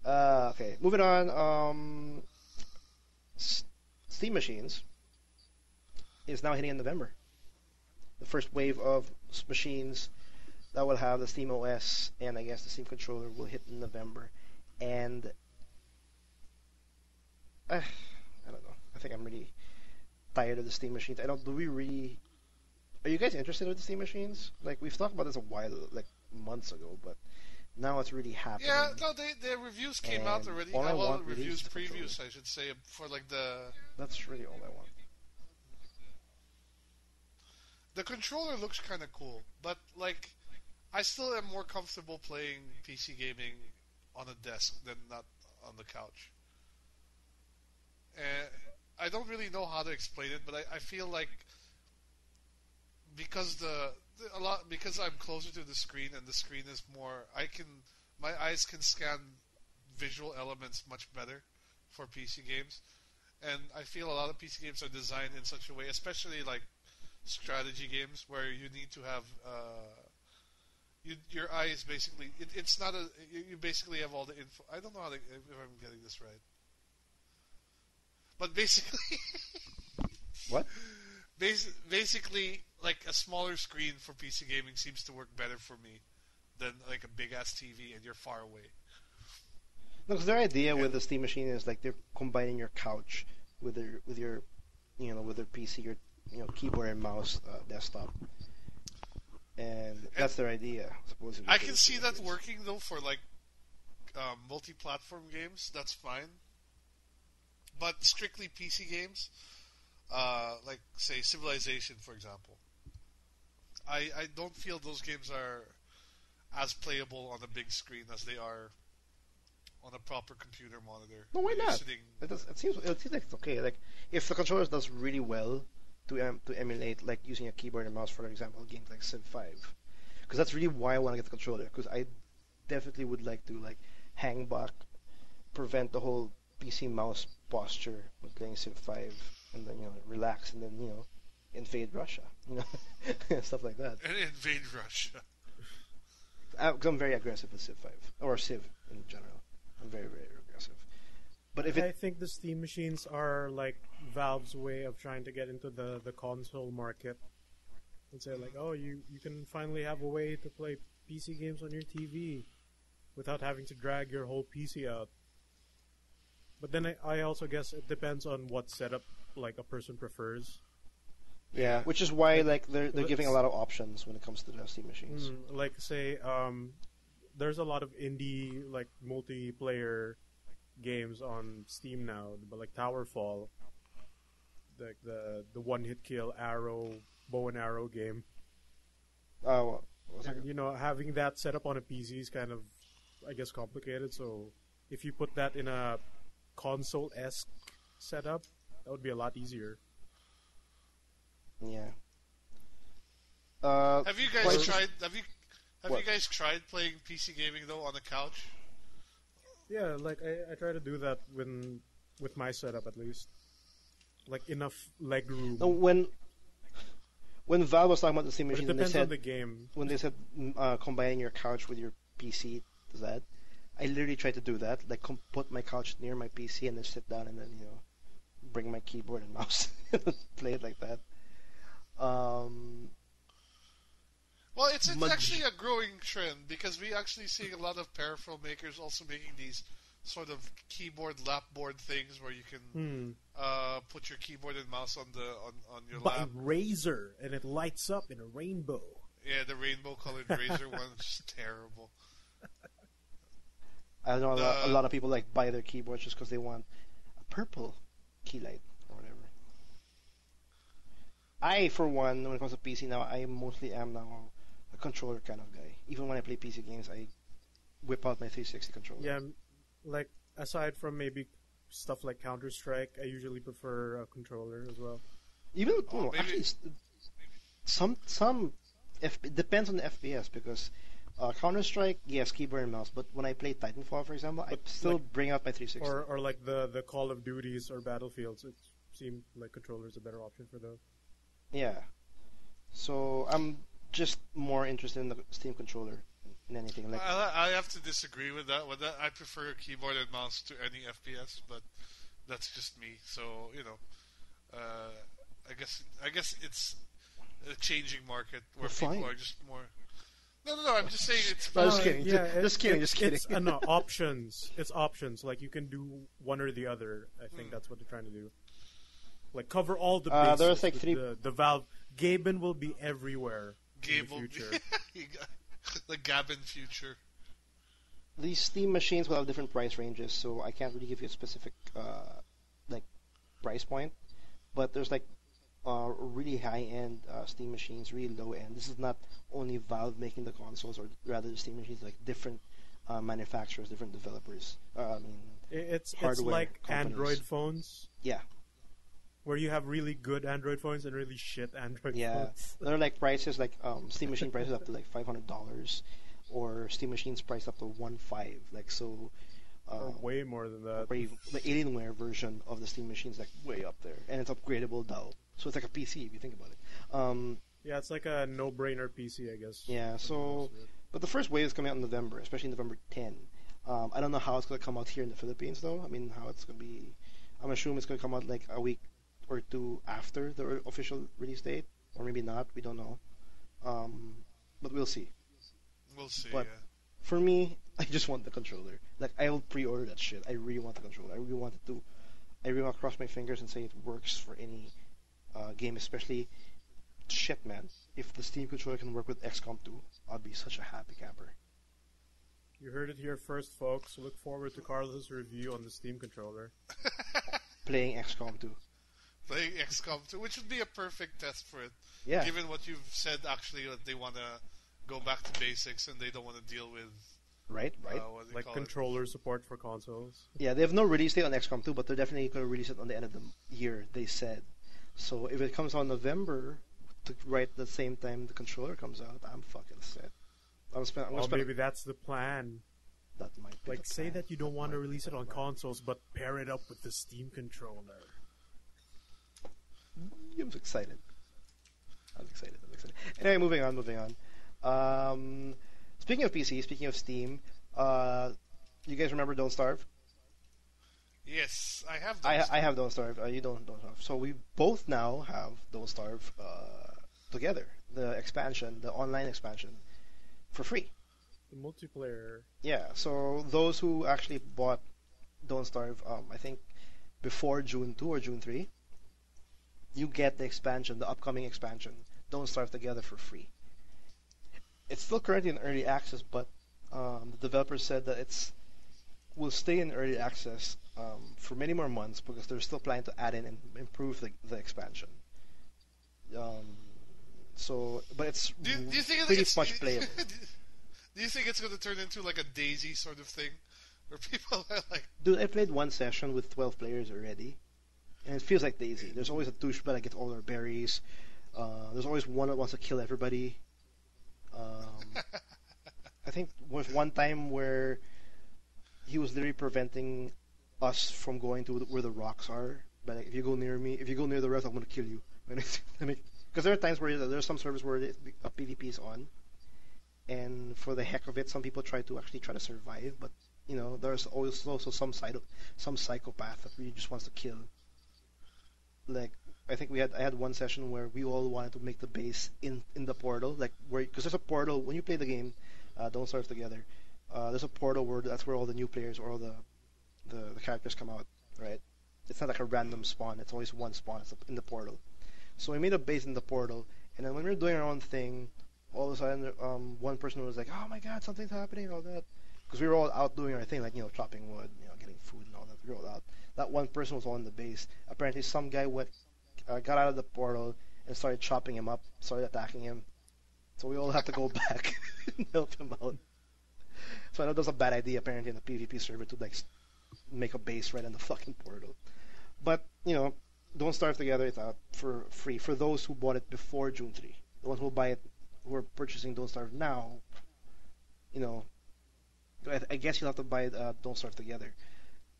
that. Okay, moving on. Steam Machines is now hitting in November. The first wave of machines that will have the Steam OS and I guess the Steam controller will hit in November. And I don't know. I think I'm really tired of the Steam machines. Are you guys interested in the Steam machines? Like we've talked about this a while, like months ago, but now it's really happening. Yeah, no, the reviews came out already. Previews, I should say, for like the. That's really all I want. The controller looks kind of cool, but like, I still am more comfortable playing PC gaming on a desk than not on the couch. And I don't really know how to explain it, but I feel like because because I'm closer to the screen and the screen is more, my eyes can scan visual elements much better for PC games, and I feel a lot of PC games are designed in such a way, especially like strategy games where you need to have your eyes basically it's not a you basically have all the info. I don't know if I'm getting this right, but basically what? Basically, like a smaller screen for PC gaming seems to work better for me than like a big ass TV and you're far away. No, because their idea with the Steam machine is like they're combining your couch with their with their PC, your keyboard and mouse desktop, and that's their idea. Supposedly, I can see that working though for like multi-platform games. That's fine, but strictly PC games, like say Civilization, for example, I don't feel those games are as playable on a big screen as they are on a proper computer monitor. No, why not? It seems like it's okay. Like if the controller does really well to emulate like using a keyboard and mouse, for example, games like Civ 5, because that's really why I want to get the controller. Because I definitely would like to like hang back, prevent the whole PC mouse posture when playing Civ 5, and then relax, and then invade Russia, stuff like that. And invade Russia. I'm very aggressive with Civ 5 or Civ in general. I'm very, very aggressive. But I think the Steam machines are like Valve's way of trying to get into the console market. And say like, oh, you can finally have a way to play PC games on your TV without having to drag your whole PC out. But then I also guess it depends on what setup like a person prefers. Yeah, which is why like they're giving a lot of options when it comes to the Steam machines. Like say, there's a lot of indie like multiplayer games on Steam now, but like Towerfall, the one hit kill Arrow bow and arrow game. What was it? And, having that set up on a PC is kind of, I guess, complicated. So if you put that in a console-esque setup, that would be a lot easier. Yeah. Have you guys tried? Have you guys tried playing PC gaming though on the couch? Yeah, like I try to do that with my setup at least. Like enough leg room. No, when Valve was talking about the Steam But it machine, depends on the game. when they said combining your couch with your PC, I literally tried to do that. Like put my couch near my PC and then sit down and then bring my keyboard and mouse and play it like that. Well, it's actually a growing trend because we actually seeing a lot of peripheral makers also making these sort of keyboard lapboard things where you can put your keyboard and mouse on your lap. By Razer, and it lights up in a rainbow. Yeah, the rainbow colored Razer one's terrible. I know a lot of people buy their keyboards just because they want a purple key light or whatever. I, for one, when it comes to PC now, I mostly am now a controller kind of guy. Even when I play PC games, I whip out my 360 controller. Yeah, like aside from maybe stuff like Counter-Strike, I usually prefer a controller as well. Even actually, some it depends on the FPS because Counter-Strike, yes, keyboard and mouse. But when I play Titanfall, for example, I still bring out my 360. Or like the Call of Duties or Battlefields, it seemed like controller is a better option for those. Yeah. So I'm just more interested in the Steam controller than anything. Like I have to disagree with that. I prefer a keyboard and mouse to any FPS, but that's just me. So I guess it's a changing market where people are just more. No. I'm just saying it's. No, just kidding. Yeah, just kidding. It's no options. It's options. Like you can do one or the other. I think that's what they're trying to do. Like cover all the bases. There's like three. The Valve Gaben will be everywhere. Gabe in the will future. be the Gabin future. These Steam machines will have different price ranges, so I can't really give you a specific price point. But there's really high-end Steam machines, really low-end. This is not only Valve making the consoles, or rather the Steam machines, like different manufacturers, different developers. It's hardware like companies. Android phones. Yeah. Where you have really good Android phones and really shit Android Yeah, phones. there are prices Steam machine prices up to $500, or Steam machines priced up to $1,500. So, or way more than that. the Alienware version of the Steam machine is way up there, and it's upgradable now. So it's like a PC if you think about it. Yeah, it's like a no-brainer PC, I guess. Yeah. So, but the first wave is coming out in November, especially November 10. I don't know how it's gonna come out here in the Philippines though. How it's gonna be. I'm assuming it's gonna come out a week or two after the official release date, or maybe not. We don't know, but we'll see. We'll see. But for me, I just want the controller. I will pre-order that shit. I really want the controller. I really want to cross my fingers and say it works for any game, especially shit, man. If the Steam controller can work with XCOM 2, I'll be such a happy camper. You heard it here first, folks. Look forward to Carlos' review on the Steam controller. Playing XCOM 2. Playing XCOM 2, which would be a perfect test for it. Yeah. Given what you've said, actually, that they want to go back to basics and they don't want to deal with... Right. Controller support for consoles. Yeah, they have no release date on XCOM 2, but they're definitely going to release it on the end of the year, they said. So if it comes out in November, right at the same time the controller comes out, I'm fucking set. Maybe that's the plan. That might be the say plan. that you don't want to release it on consoles, but pair it up with the Steam controller. I'm excited. Anyway, moving on. Speaking of PC, speaking of Steam, you guys remember Don't Starve? Yes, I have. I have Don't Starve. You don't Starve. So we both now have Don't Starve together. The expansion, the online expansion, for free. The multiplayer. Yeah. So those who actually bought Don't Starve, I think before June 2 or June 3, you get the expansion, the upcoming expansion, Don't Starve Together, for free. It's still currently in early access, but the developers said that will stay in early access for many more months because they're still planning to add in and improve the expansion. So, but it's Do you think pretty it's much playable. Do you think it's going to turn into like a Daisy sort of thing, where people are like, Dude, I played one session with 12 players already, and it feels like Daisy. There's always a douchebag that gets all their berries. There's always one that wants to kill everybody. I think there was one time where he was literally preventing us from going to where the rocks are. But like, if you go near me, if you go near the rocks, I'm gonna kill you. Because there are times where there's some servers where a PvP is on, and for the heck of it, some people try to survive. But you know, there's always also some psychopath that really just wants to kill. Like I think I had one session where we all wanted to make the base in the portal, like where because there's a portal when you play the game, Don't Starve Together. There's a portal where that's where all the new players or all the characters come out, right? It's not like a random spawn. It's always one spawn. It's in the portal. So we made a base in the portal, and then when we were doing our own thing, all of a sudden, one person was like, "Oh my God, something's happening!" and all that, because we were all out doing our thing, like chopping wood, getting food and all that. We were all out. That one person was on the base. Apparently, some guy got out of the portal and started chopping him up, started attacking him. So we all had to go back and help him out. So I know that was a bad idea apparently in the PvP server to like make a base right in the fucking portal. But Don't Starve Together is out for free for those who bought it before June 3. The ones who buy it, who are purchasing Don't Starve now, I guess you'll have to buy Don't Starve Together.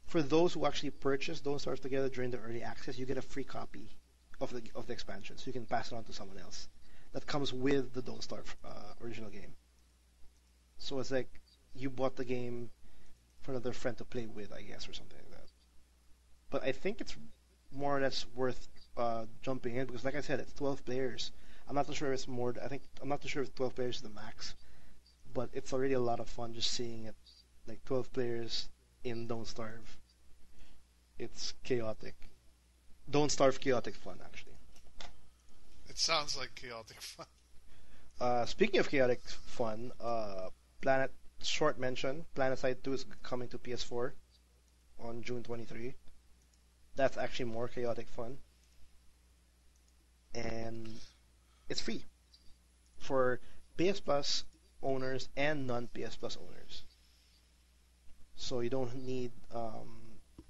For those who actually purchase Don't Starve Together during the early access, you get a free copy of the expansion, so you can pass it on to someone else. That comes with the Don't Starve original game. So it's like you bought the game for another friend to play with, I guess, or something like that. But I think it's more or less worth jumping in because, like I said, it's 12 players. I'm not too sure if it's more. I'm not too sure if 12 players is the max, but it's already a lot of fun just seeing it, like 12 players in Don't Starve. It's chaotic. Don't Starve chaotic fun, actually. it sounds like chaotic fun. Speaking of chaotic fun, short mention, Planetside 2 is coming to PS4 on June 23. That's actually more chaotic fun. And it's free for PS Plus owners and non-PS Plus owners. So you don't need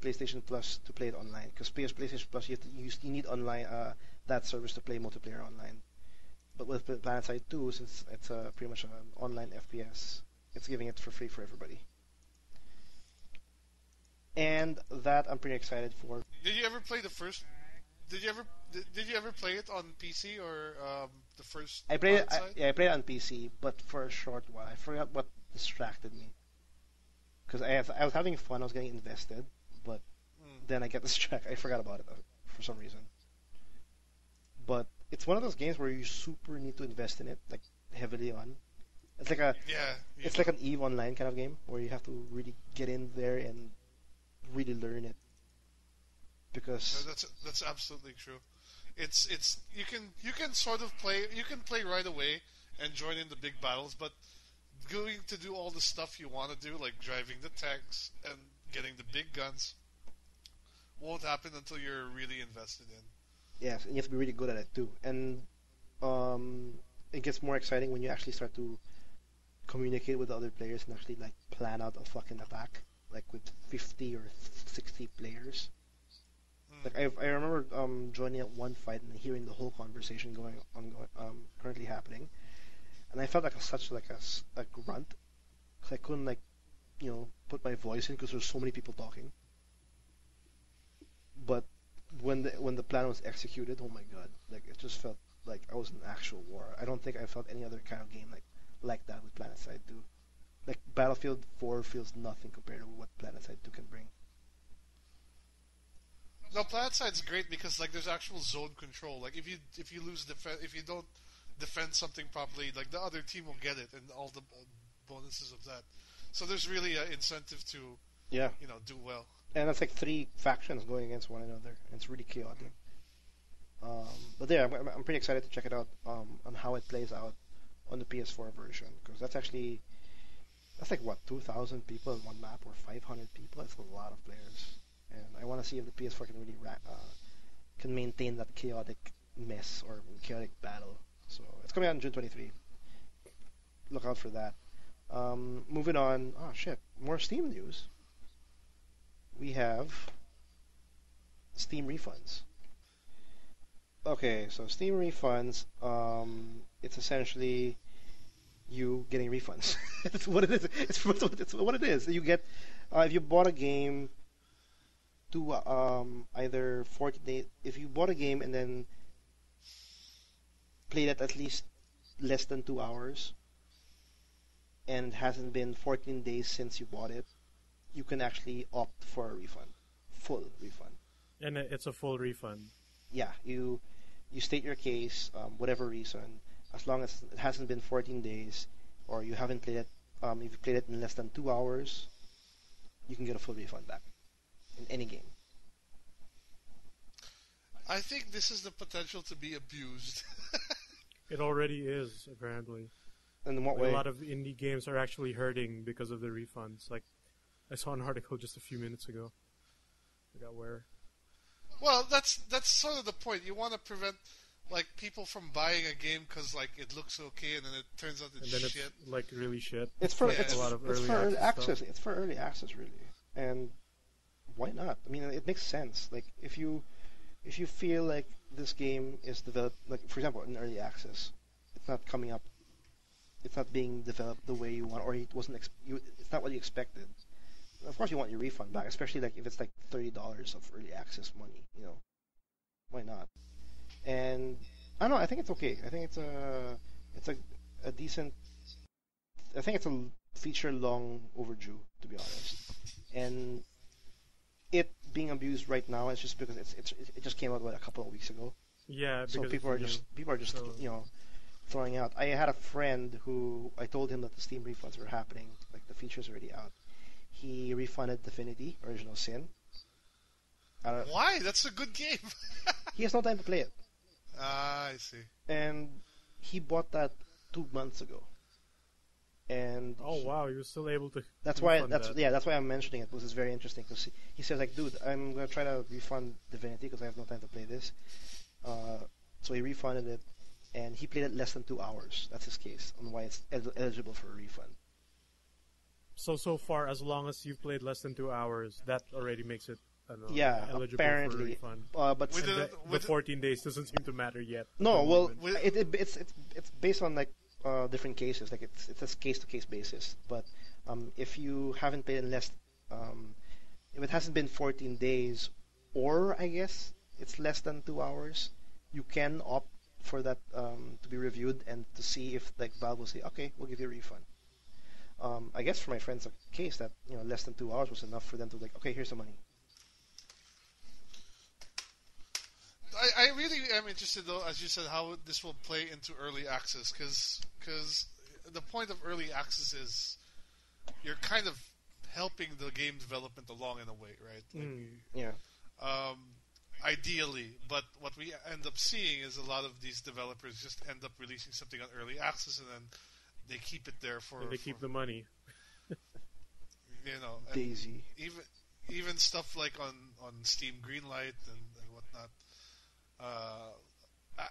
PlayStation Plus to play it online. Because PlayStation Plus, you need online that service to play multiplayer online. But with Planetside 2, since it's pretty much an online FPS, it's giving it for free for everybody. And that I'm pretty excited for. Did you ever play the first? Did you ever play it on PC or the first? I played I played it on PC, but for a short while. I forgot what distracted me. Because I was having fun, I was getting invested, but then I get distracted. I forgot about it for some reason. But it's one of those games where you super need to invest in it, like heavily on. It's like it's like an EVE Online kind of game where you have to really get in there and really learn it. Because that's absolutely true. It's you can sort of play right away and join in the big battles, but going to do all the stuff you want to do, like driving the tanks and getting the big guns, won't happen until you're really invested in. Yes, and you have to be really good at it too. And it gets more exciting when you actually start to communicate with the other players and actually like plan out a fucking attack, like with 50 or 60 players. Like I remember joining at one fight and hearing the whole conversation going currently happening, and I felt like such a grunt because I couldn't put my voice in because there's so many people talking. But when the plan was executed, oh my god, like it just felt like I was in actual war. I don't think I felt any other kind of game like that with Planetside 2. Like Battlefield 4 feels nothing compared to what Planetside 2 can bring. No, Planetside is great because like there's actual zone control. Like if you lose if you don't defend something properly, like the other team will get it and all the bonuses of that. So there's really an incentive to do well. And that's like 3 factions going against one another. And it's really chaotic. But yeah, I'm pretty excited to check it out on how it plays out on the PS4 version because that's like what 2,000 people in one map or 500 people. That's a lot of players. And I want to see if the PS4 can really can maintain that chaotic mess or chaotic battle So it's coming out on June 23. Look out for that. Moving on. Oh shit! More Steam news. We have Steam refunds. Okay, so Steam refunds. It's essentially you getting refunds. It's what it is. It's what it is. You get if you bought a game to either 40 days. If you bought a game and then played it at least less than 2 hours, and it hasn't been 14 days since you bought it, you can actually opt for a refund, full refund. And it's a full refund. Yeah, you state your case, whatever reason, as long as it hasn't been 14 days, or you haven't played it. If you played it in less than 2 hours, you can get a full refund back in any game. I think this is the potential to be abused. It already is, apparently. And in what Like, way? a lot of indie games are actually hurting because of the refunds. Like, I saw an article just a few minutes ago. I forgot where. Well, that's sort of the point. You want to prevent like people from buying a game because like it looks okay and then it turns out it's And then shit. it's like really shit. It's for Yeah, it's, a lot of it's early for early access access. stuff. It's for early access, really. And why not? I mean, it makes sense. Like if you feel like this game is developed, like for example, in early access, it's not coming up, it's not being developed the way you want, or it wasn't. It's not what you expected. Of course, you want your refund back, especially like if it's like $30 of early access money. You know, why not? And I don't know. I think it's okay. I think it's a decent. I think it's a feature long overdue, to be honest. And it being abused right now is just because it just came out a couple of weeks ago. Yeah, So because people are just So- throwing out. I had a friend who I told him that the Steam refunds were happening, like the feature's already out. He refunded Divinity Original Sin. Why? That's a good game. He has no time to play it, I see. and he bought that 2 months ago. And Oh wow, you were still able to. that's why refund that. that's why I'm mentioning it, because it's very interesting. Because he says like, dude, I'm gonna try to refund Divinity because I have no time to play this. So he refunded it, and he played it less than 2 hours. That's his case on why it's eligible for a refund. So far, as long as you've played less than 2 hours, that already makes it. I don't know, Yeah, eligible apparently. for a refund. But With The, With- 14 days doesn't seem to matter yet. no, at the well, moment. With- it's based on like different cases. Like it's a case to case basis. But if you haven't played in less, if it hasn't been 14 days, or I guess it's less than 2 hours, you can opt for that to be reviewed and to see if like Valve will say, okay, we'll give you a refund. I guess for my friend's case, that less than 2 hours was enough for them to like, okay, here's the money. I really am interested, though, as you said, how this will play into early access, because the point of early access is you're kind of helping the game development along in a way, right? Like, Yeah. ideally, but what we end up seeing is a lot of these developers just end up releasing something on early access and then they keep it there for. And they keep the money. and Daisy. even stuff like on Steam Greenlight and whatnot.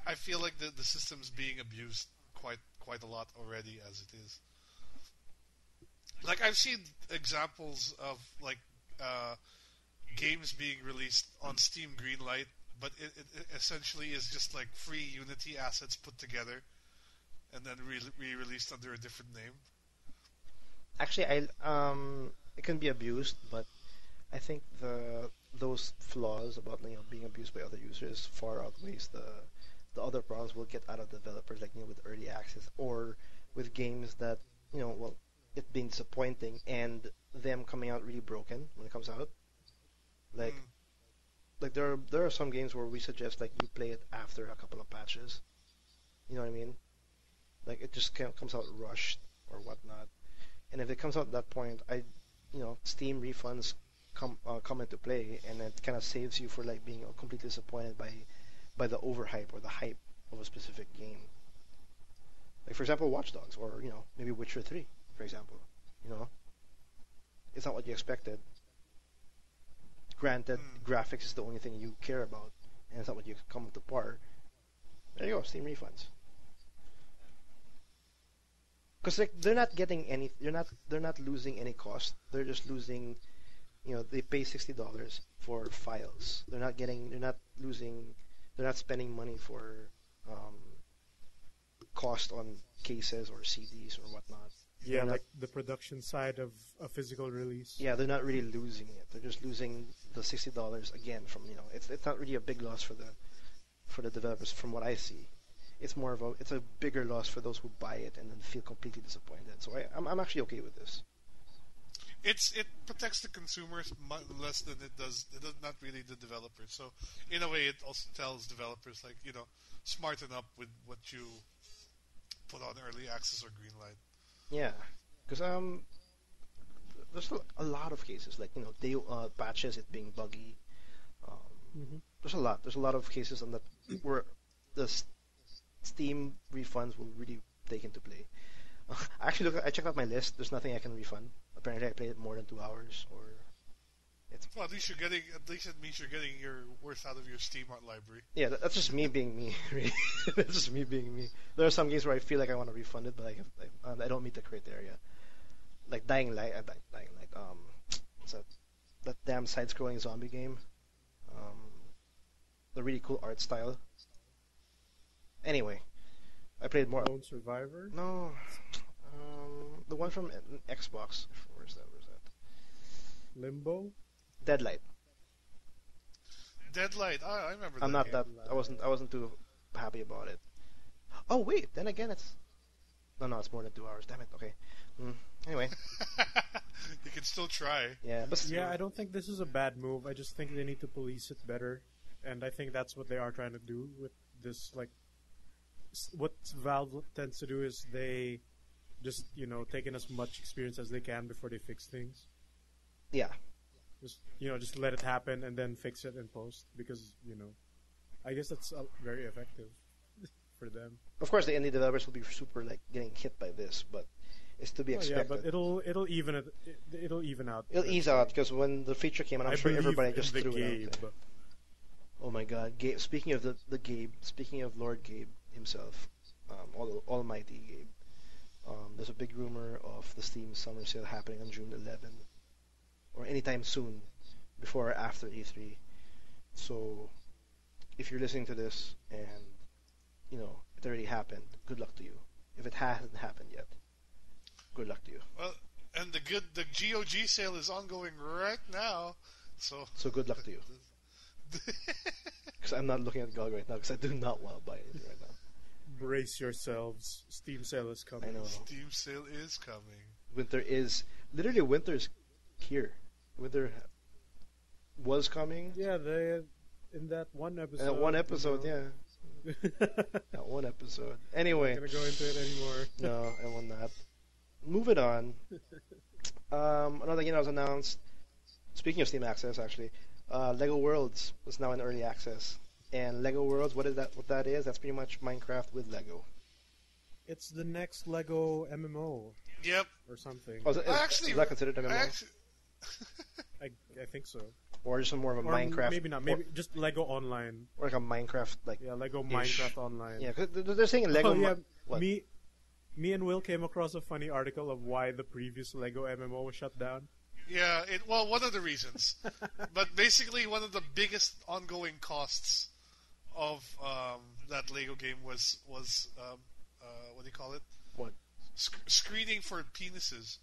I feel like the system's being abused quite a lot already as it is. Like I've seen examples of like games being released on Steam Greenlight, but it essentially is just like free Unity assets put together and then re-released under a different name. Actually, it can be abused, but I think those flaws about being abused by other users far outweighs the other problems we'll get out of developers, like with early access or with games that it being disappointing and them coming out really broken when it comes out. Like there are some games where we suggest like you play it after a couple of patches. You know what I mean? Like it just comes out rushed or whatnot. And if it comes out at that point, Steam refunds come into play, and it kind of saves you for like being completely disappointed by the overhype or the hype of a specific game. Like for example, Watch Dogs, or maybe Witcher 3, for example. It's not what you expected. Granted, graphics is the only thing you care about, and it's not what you come to par. There you go, Steam refunds. Because like they're not getting any, they're not losing any cost. They're just losing, they pay $60 for files. They're not losing, they're not spending money for cost on cases or CDs or whatnot. Yeah, like the production side of a physical release. Yeah, they're not really losing it. They're just losing the $60 again from it's not really a big loss for the developers from what I see. It's more of it's a bigger loss for those who buy it and then feel completely disappointed. So I'm actually okay with this. It protects the consumers less than it does not really the developers. So in a way, it also tells developers like smarten up with what you put on early access or green light. Yeah, because there's a lot of cases like day patches, it being buggy. There's a lot of cases on that where the Steam refunds will really take into play. Actually, I checked out my list. There's nothing I can refund. Apparently, I played it more than 2 hours, or it's. Well, at least it means you're getting your worth out of your Steam art library. Yeah, that's just me being me. Really, that's just me being me. There are some games where I feel like I want to refund it, but I don't meet the criteria. Like Dying Light, what's that? That damn side-scrolling zombie game. The really cool art style. Anyway, I played more. Lone Survivor? No, the one from Xbox. Where's that? Limbo? Deadlight. Deadlight. I remember that. I'm not game. that. I wasn't too happy about it. Oh wait, then again, it's. No, it's more than 2 hours. Damn it. Okay. Anyway. You can still try. Yeah, but Yeah, I don't think this is a bad move. I just think they need to police it better, and I think that's what they are trying to do with this. Like, what Valve tends to do is they just take in as much experience as they can before they fix things. Yeah. Just let it happen and then fix it in post because I guess that's very effective for them. Of course, the indie developers will be super getting hit by this, but it's to be expected. Yeah, but it'll even out. It'll ease out because when the feature came out, I'm sure everybody just threw it out there. Oh my God, Gabe! Speaking of the Gabe, speaking of Lord Gabe himself, Almighty Gabe. There's a big rumor of the Steam Summer Sale happening on June 11th, or anytime soon, before or after E3. So, if you're listening to this and it already happened, good luck to you. If it hasn't happened yet, good luck to you. Well, and the GOG sale is ongoing right now, so good luck to you. Because I'm not looking at GOG right now because I do not want to buy it right now. Brace yourselves. Steam sale is coming. I know. Steam sale is coming. Winter's here. Winter was coming. Yeah, in that one episode. That one episode, yeah. That one episode. Anyway. I'm not gonna go into it anymore. No, I will not. Moving on. Another game that was announced. Speaking of Steam Access, actually, Lego Worlds is now in early access. And Lego Worlds, what that is? That's pretty much Minecraft with Lego. It's the next Lego MMO. Yep. Or something. Oh, is that considered MMO? I think so. Or just more of a Minecraft. Maybe not. Maybe just Lego Online. Or like a Minecraft Lego Minecraft Online. Yeah, cause they're saying Lego. Oh, yeah. Me and Will came across a funny article of why the previous Lego MMO was shut down. Yeah, one of the reasons. But basically, one of the biggest ongoing costs of that Lego game was what do you call it? What? Screening for penises.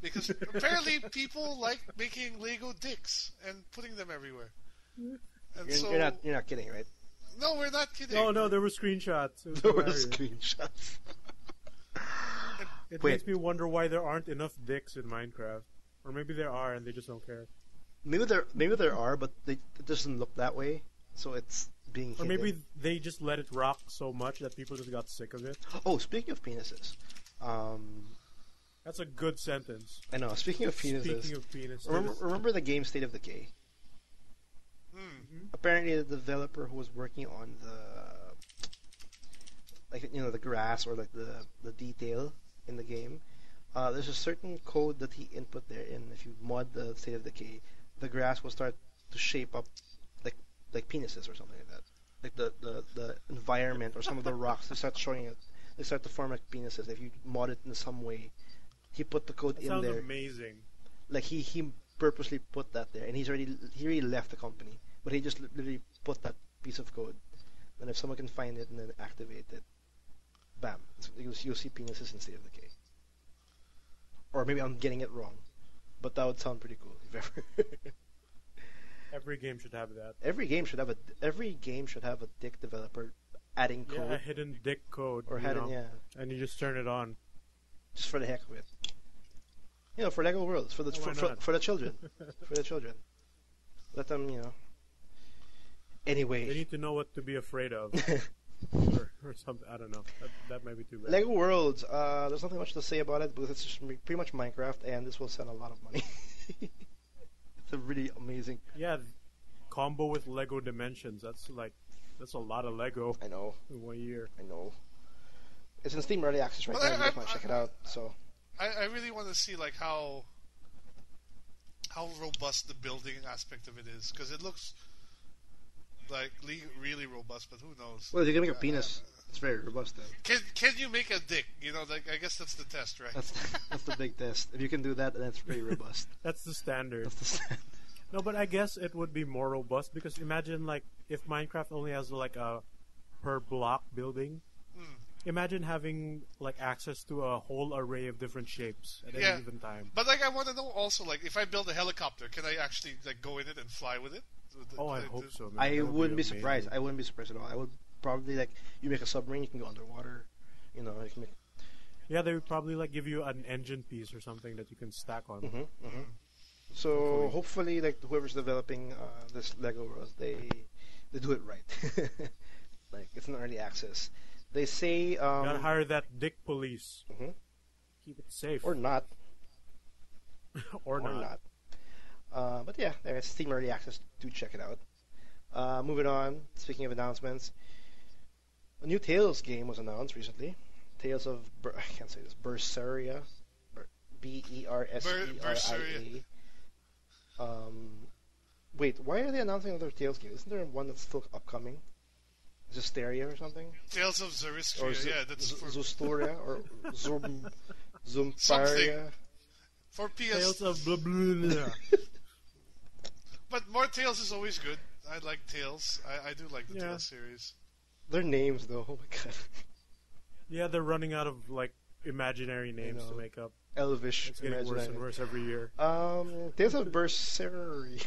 Because apparently people like making Lego dicks and putting them everywhere. And you're not kidding, right? No, we're not kidding. No, there were screenshots. There were screenshots. It makes me wonder why there aren't enough dicks in Minecraft. Or maybe there are and they just don't care. Maybe there are, but it doesn't look that way. So it's being hidden. Or maybe they just let it rock so much that people just got sick of it. Oh, speaking of penises. That's a good sentence. I know. Speaking of penises. Remember the game State of Decay? Mm-hmm. Apparently, the developer who was working on the grass or the detail in the game, there's a certain code that he input there, and if you mod the State of Decay, the grass will start to shape up like penises or something like that. Like the environment or some of the rocks, they start showing they start to form like penises. If you mod it in some way, he put the code That in sounds there. amazing. Like he purposely put that there, and he already left the company, but he just literally put that piece of code. And if someone can find it and then activate it, bam, you'll see penises instead of the K. Or maybe I'm getting it wrong, but that would sound pretty cool if ever. Every game should have that. Every game should have a dick developer adding code. Yeah, a hidden dick code. Or and you just turn it on. just for the heck of it. For Lego Worlds, for the for the children, for the children. Let them, Anyway, They need to know what to be afraid of. or something. I don't know. That might be too bad. Lego Worlds. There's nothing much to say about it because it's just pretty much Minecraft, and this will sell a lot of money. It's a really amazing. Yeah, combo with Lego Dimensions. That's a lot of Lego I know. in 1 year. I know. It's in Steam Early Access right Well, now. You guys want to check it out. So I really want to see like how robust the building aspect of it is, because it looks like really robust, but who knows? well, if you can make a penis, it's very robust. Then Can you make a dick? I guess that's the test, right? that's the big test. If you can do that, then it's pretty robust. That's the standard. That's the standard. No, but I guess it would be more robust because imagine like if Minecraft only has like a per block building. Imagine having like access to a whole array of different shapes at any given time. But I want to know also, if I build a helicopter, can I actually go in it and fly with it? Oh, I hope so. Man. I wouldn't be amazing. surprised. I wouldn't be surprised at all. I would probably you make a submarine, you can go underwater. You can make. Yeah, they would probably give you an engine piece or something that you can stack on. So hopefully, whoever's developing this Lego World, they do it right. It's an early access. They say Gotta hire that dick police. Keep it safe. or not. or not. But yeah, there's Steam Early Access. Do check it out. Moving on. Speaking of announcements, a new Tales game was announced recently. Tales of I can't say this. Berseria. Berseria. Wait, why are they announcing another Tales game? Isn't there one that's still upcoming? Zesteria or something? Tales of Zeristria, that's for Zustoria or Zumparia. something for PS. Tales of blah blah blah. But more Tales is always good. I like Tales. I do like the Tales series. Their names, though. Oh my god. Yeah, they're running out of imaginary names to make up. Elvish. It's getting worse and worse every year. Tales of Berseria.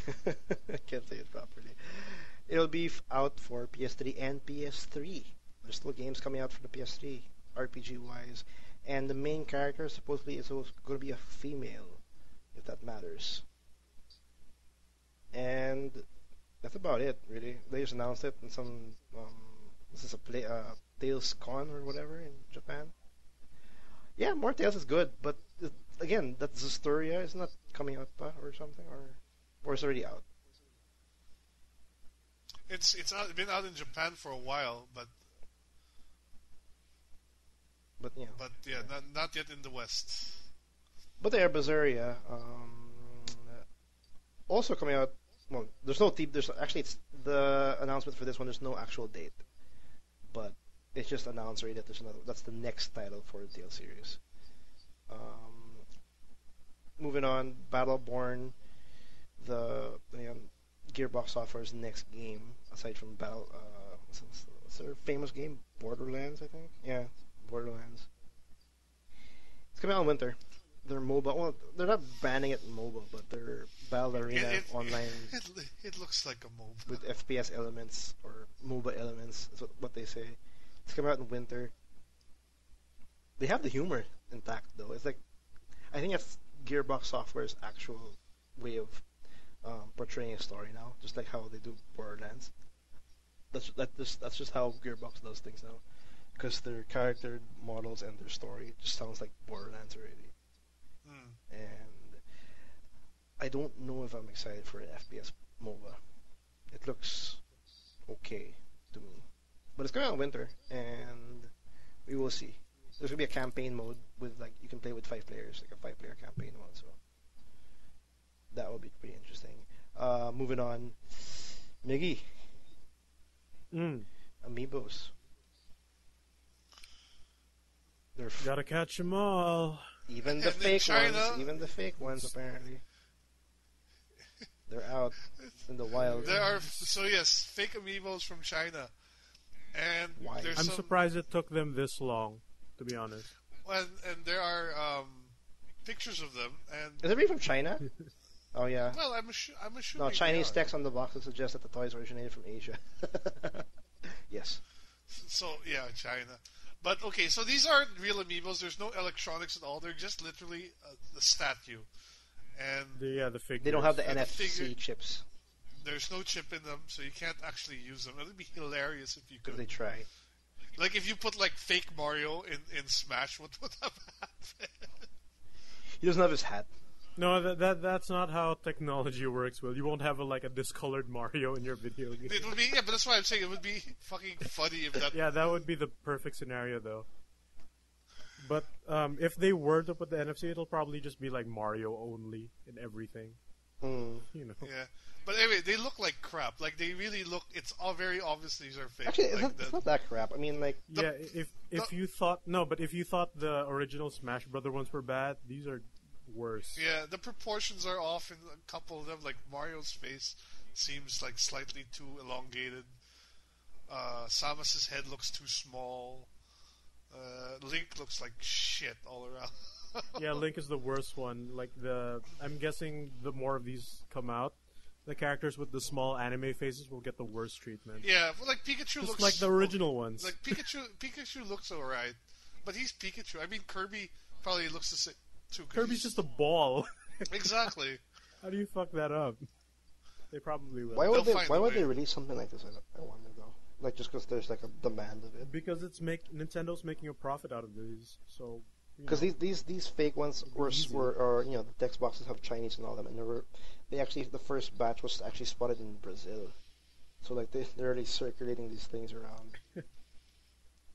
I can't say it properly. It'll be out for PS3 and PS3. There's still games coming out for the PS3, RPG-wise. And the main character supposedly is going to be a female, if that matters. And that's about it, really. They just announced it in some... this is a Tales Con or whatever in Japan. Yeah, more Tales is good, but again, that Zesteria is not coming out or something, or it's already out. It's been out in Japan for a while, but not yet in the West. But there, Berseria, also coming out. Well, there's no it's the announcement for this one. There's no actual date, but it's just announced already that there's another. That's the next title for the Tales series. Moving on, Battleborn, the Gearbox Software's next game, aside from what's their famous game? Borderlands, I think. Yeah, Borderlands. It's coming out in winter. They're mobile. Well, they're not banning it in mobile, but they're Battle Arena online. It looks like a mobile with FPS elements or MOBA elements. That's what they say. It's coming out in winter. They have the humor intact, though. It's I think it's Gearbox Software's actual way of portraying a story now, just like how they do Borderlands. That's just how Gearbox does things now, because their character models and their story just sounds like Borderlands already. And I don't know if I'm excited for an FPS MOBA. It looks okay to me, but it's coming out in winter, and we will see. There's gonna be a campaign mode with you can play with 5 players, like a 5-player campaign mode. So that will be pretty interesting. Moving on, Miggy. Amiibos. Gotta catch them all. Even the And in fake China- ones. Even the fake ones, apparently. They're out in the wild. There are fake amiibos from China, and Why? there's I'm some, surprised it took them this long, to be honest. and there are pictures of them, and Is it really from China? Oh yeah. well, I'm assuming No, Chinese they are. text on the box that suggests that the toys originated from Asia. Yes. So yeah, China. But okay, so these aren't real amiibos. There's no electronics at all. They're just literally the statue, and The figures. They don't have the And the NFC figure- chips there's no chip in them, so you can't actually use them. It'd be hilarious if you if they could. try. Like if you put like fake Mario in Smash, what would have happened? He doesn't have his hat. No, that's not how technology works, Will. You won't have a discolored Mario in your video game. It would be but that's why I'm saying it would be fucking funny if that. Yeah, that would be the perfect scenario, though. But if they were to put the NFC, it'll probably just be like Mario only in everything. Hmm. You know. Yeah, but anyway, they look like crap. Like they really look. It's all very obvious these are fake. Actually, like it's not that crap. I mean, like, Yeah, if you thought if you thought the original Smash Brother ones were bad, these are worse. Yeah, the proportions are off in a couple of them. Like Mario's face seems like slightly too elongated. Samus's head looks too small. Link looks like shit all around. Yeah, Link is the worst one. I'm guessing the more of these come out, the characters with the small anime faces will get the worst treatment. Yeah, but like Pikachu Just looks like the original ones. Like Pikachu looks alright, but he's Pikachu. I mean, Kirby probably looks the same too. 'Cause Kirby's just a ball. exactly. How do you fuck that up? They probably will. why would They'll find why a would way. they release something like this? I wonder though. Like just because there's like a demand of it. Because Nintendo's making a profit out of these, so. Because these fake ones were the text boxes have Chinese and all them, and the first batch was actually spotted in Brazil, so like they're already circulating these things around,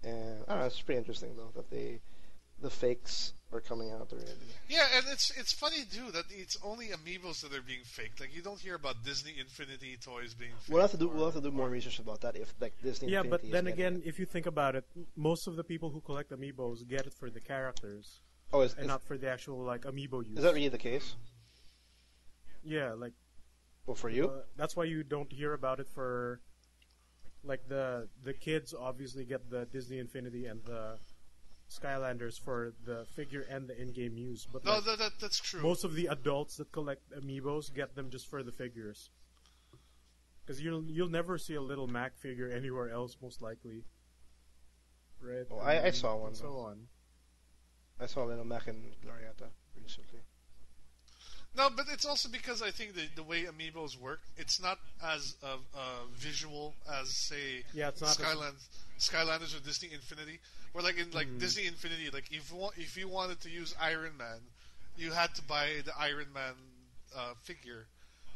and I don't know, it's pretty interesting though that the fakes are coming out already. Yeah, and it's funny too that it's only amiibos that are being faked. Like you don't hear about Disney Infinity toys being faked. We'll have to do more research about that if like Disney. Yeah, Infinity but then is getting again, it. if you think about it, most of the people who collect amiibos get it for the characters is not for the actual amiibo use. that really the case? Yeah, Well, for you, that's why you don't hear about it for the kids. Obviously, get the Disney Infinity and the Skylanders for the figure and the in-game use. But No, that's true. most of the adults that collect amiibos get them just for the figures. Because you'll never see a little Mac figure anywhere else, most likely. Right? Oh, I saw one, And so though. on. I saw Little Mac and Gloriata recently. No, but it's also because I think the way amiibos work, it's not as visual as say Yeah, it's not as- Skylanders or Disney Infinity. Where like in Disney Infinity, like if you wanted to use Iron Man, you had to buy the Iron Man figure.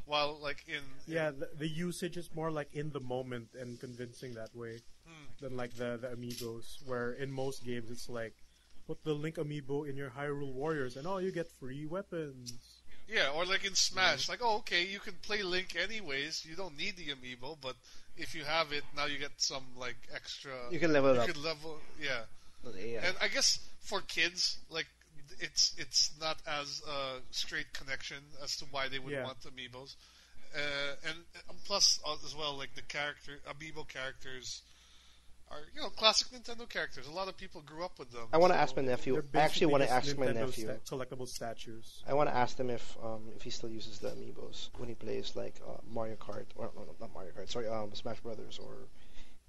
While like in Yeah, the usage is more like in the moment and convincing that way than like the amiibos, where in most games it's like, put the Link amiibo in your Hyrule Warriors and you get free weapons. yeah, or like in Smash, like okay, you can play Link anyways. You don't need the amiibo, but if you have it, now you get some like extra. You can level it You up. could level, yeah. Yeah. And I guess for kids, like it's not as straight connection as to why they would Yeah. want amiibos, and plus as well, like the amiibo characters are classic Nintendo characters. A lot of people grew up with them. I want to so- ask my nephew. They're I actually want to basically ask my Nintendo nephew. collectible statues. I want to ask him if he still uses the amiibos when he plays like Mario Kart or no, not Mario Kart. Sorry, Smash Brothers or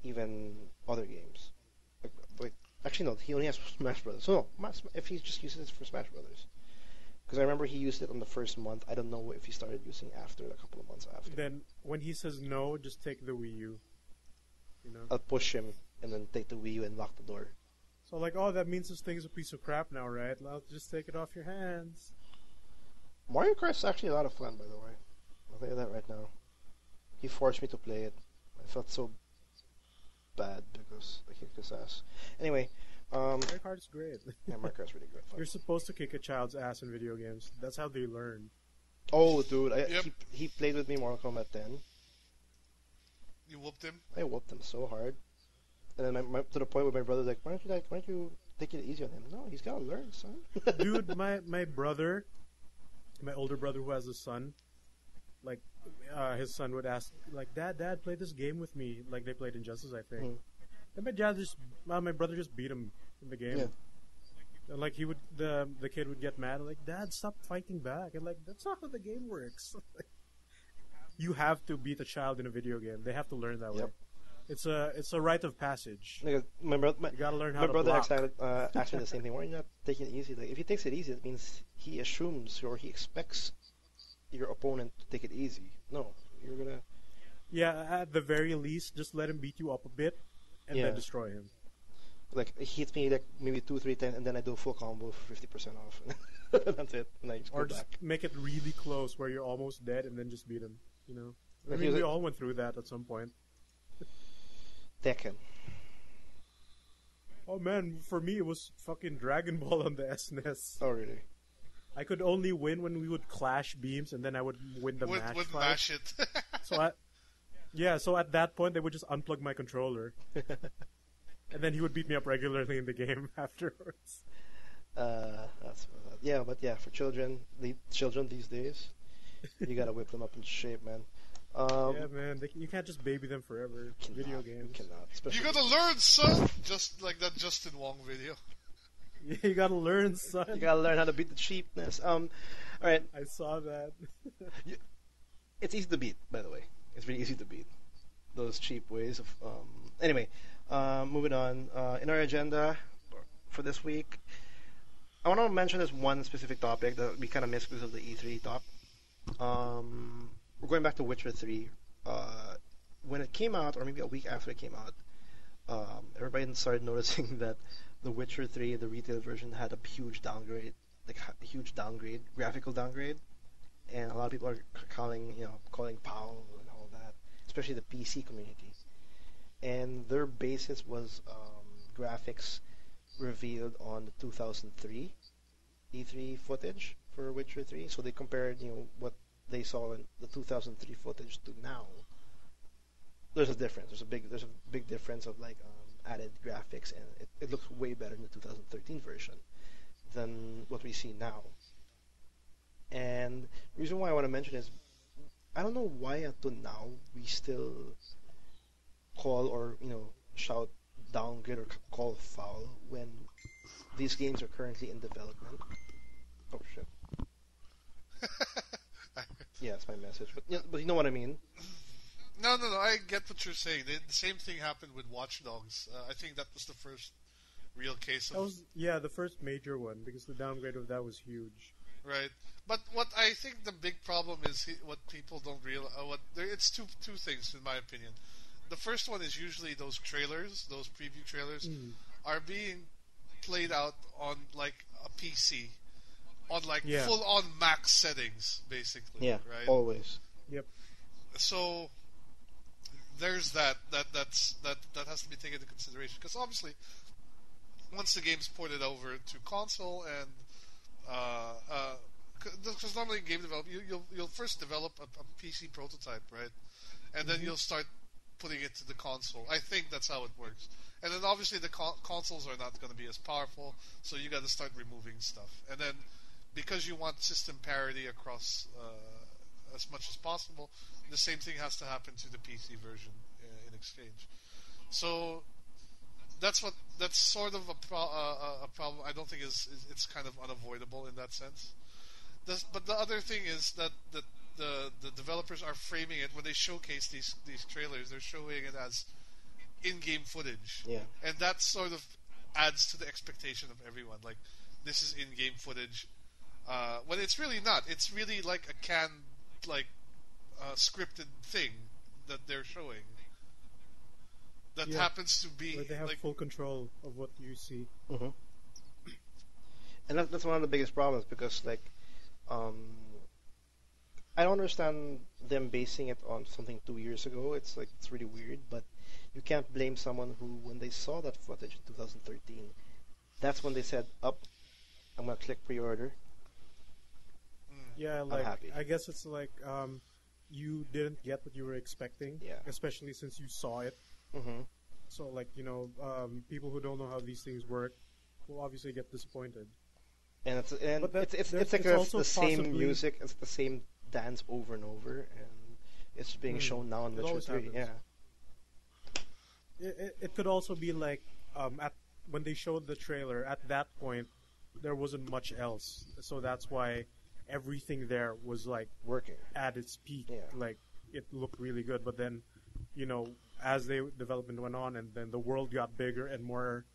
even other games. Like actually no, he only has Smash Brothers. So no, if he just uses it for Smash Brothers, because I remember he used it on the first month. I don't know if he started using after a couple of months after. Then when he says no, just take the Wii U. You know. I'll push him and then take the Wii U and lock the door. So like, that means this thing's a piece of crap now, right? I'll just take it off your hands. Mario Kart's actually a lot of fun, by the way. I'll tell you that right now. He forced me to play it. I felt so bad because I kicked his ass. Anyway, Mario Kart's great. yeah, Mario Kart's really good fun. You're supposed to kick a child's ass in video games. That's how they learn. Oh, dude, Yep. he played with me Mortal Kombat 10. You whooped him. I whooped him so hard, and then to the point where my brother's like, "Why don't you take it easy on him. No, he's gotta learn, son. Dude, my brother, my older brother who has a son, like, his son would ask, like, Dad, play this game with me. Like, they played Injustice, I think. And my brother just beat him in the game. Yeah. And, like, the kid would get mad, like, Dad, stop fighting back. And, like, that's not how the game works. You have to beat a child in a video game. They have to learn that way. It's a rite of passage. Like, you gotta learn how my to brother block. asked me the same thing. Why are you not taking it easy? Like, if he takes it easy, it means he assumes or he expects your opponent to take it easy. No, you're gonna. Yeah, at the very least, just let him beat you up a bit, and then destroy him. Like, he hits me like maybe 2-3 times, and then I do a full combo for 50% off. That's it. And I just Or go just back. make it really close where you're almost dead, and then just beat him. You know, I Like, mean, we all went through that at some point. Tekken. Oh man, for me it was fucking Dragon Ball on the SNES. Oh really? I could only win when we would clash beams, and then I would win the match Would fight. mash it. So at that point they would just unplug my controller, and then he would beat me up regularly in the game afterwards. For children these days, you gotta whip them up in shape, man. Yeah, man, you can't just baby them forever. Video games. You cannot. Especially You gotta learn, son! Just like that Justin Wong video. Yeah, you gotta learn, son. You gotta learn how to beat the cheapness. All right. I saw that. It's easy to beat, by the way. It's really easy to beat those cheap ways of. Anyway, moving on. In our agenda for this week, I want to mention this one specific topic that we kind of missed because of the E3 talk. We're going back to Witcher 3. When it came out, or maybe a week after it came out, everybody started noticing that the Witcher 3, the retail version, had a huge downgrade, graphical downgrade, and a lot of people are calling POW and all that, especially the PC community. And their basis was graphics revealed on the 2003 E3 footage for Witcher 3. So they compared, what they saw in the 2003 footage to now. There's a difference. There's a big difference of added graphics, and it looks way better in the 2013 version than what we see now. And the reason why I want to mention is I don't know why until now we still call or shout downgrade or call foul when these games are currently in development. Oh shit. Yeah, it's my message, but you know what I mean. No. I get what you're saying. The same thing happened with Watch Dogs. I think that was the first real case of. That was the first major one, because the downgrade of that was huge. Right, but what I think the big problem is what people don't realize. It's two things in my opinion. The first one is usually those trailers, those preview trailers, are being played out on like a PC, on full-on max settings, basically. Yeah, right. Always. Yep. So there's that has to be taken into consideration, because obviously once the game's ported over to console and because normally in game development you'll first develop a PC prototype, right, and then you'll start putting it to the console. I think that's how it works. And then obviously the consoles are not going to be as powerful, so you got to start removing stuff. And then because you want system parity across as much as possible, the same thing has to happen to the PC version in exchange. So that's sort of a problem. I don't think it's kind of unavoidable in that sense. But the other thing is that the developers are framing it when they showcase these trailers. They're showing it as in-game footage, and that sort of adds to the expectation of everyone. Like, this is in-game footage, when it's really not. It's really like a canned, scripted thing that they're showing. That happens to be where they have full control of what you see. Mm-hmm. And that's one of the biggest problems, because I don't understand them basing it on something 2 years ago. It's really weird, but you can't blame someone who, when they saw that footage in 2013, that's when they said, "Up, I'm gonna click pre-order." Yeah, I'm happy. I guess it's you didn't get what you were expecting, especially since you saw it. Mm-hmm. So people who don't know how these things work, will obviously get disappointed. And it's it's like also the same possibly- music, it's the same dance over and over, and it's being shown now in It Witcher always 3. happens. Yeah. It could also be like at when they showed the trailer. At that point, there wasn't much else, so that's why everything there was like Working. at its peak. Yeah. Like it looked really good, but then, as the development went on, and then the world got bigger and more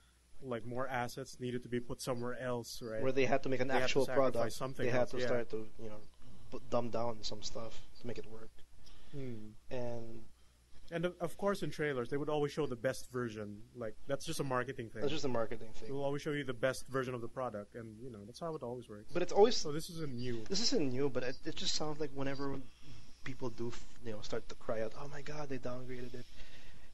assets needed to be put somewhere else, right? Where they had to make an They had to actual sacrifice product. something They had else, to yeah. start to, dumb down some stuff to make it work. And Of course, in trailers, they would always show the best version. Like that's just a marketing thing. that's just a marketing thing. They'll always show you the best version of the product, and that's how it always works. But it's always So this isn't new. this isn't new, but it just sounds like whenever people do, start to cry out, "Oh my God, they downgraded it."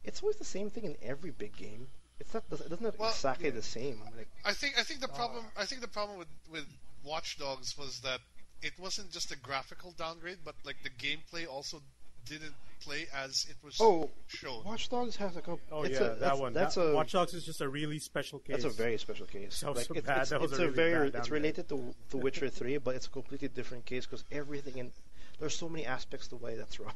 It's always the same thing in every big game. It's not. It doesn't Well, exactly the same. Like, I think the problem with Watch Dogs was that it wasn't just a graphical downgrade, but like the gameplay also didn't play as it was shown. Watch Dogs has a. Oh it's yeah, a, that one. That's Watch Dogs is just a really special case. That's a very special case. That was Like, so it's, bad. it's, That was it's a a really very. bad It's downgrade. related to Witcher 3, but it's a completely different case because everything in there's so many aspects to why that's wrong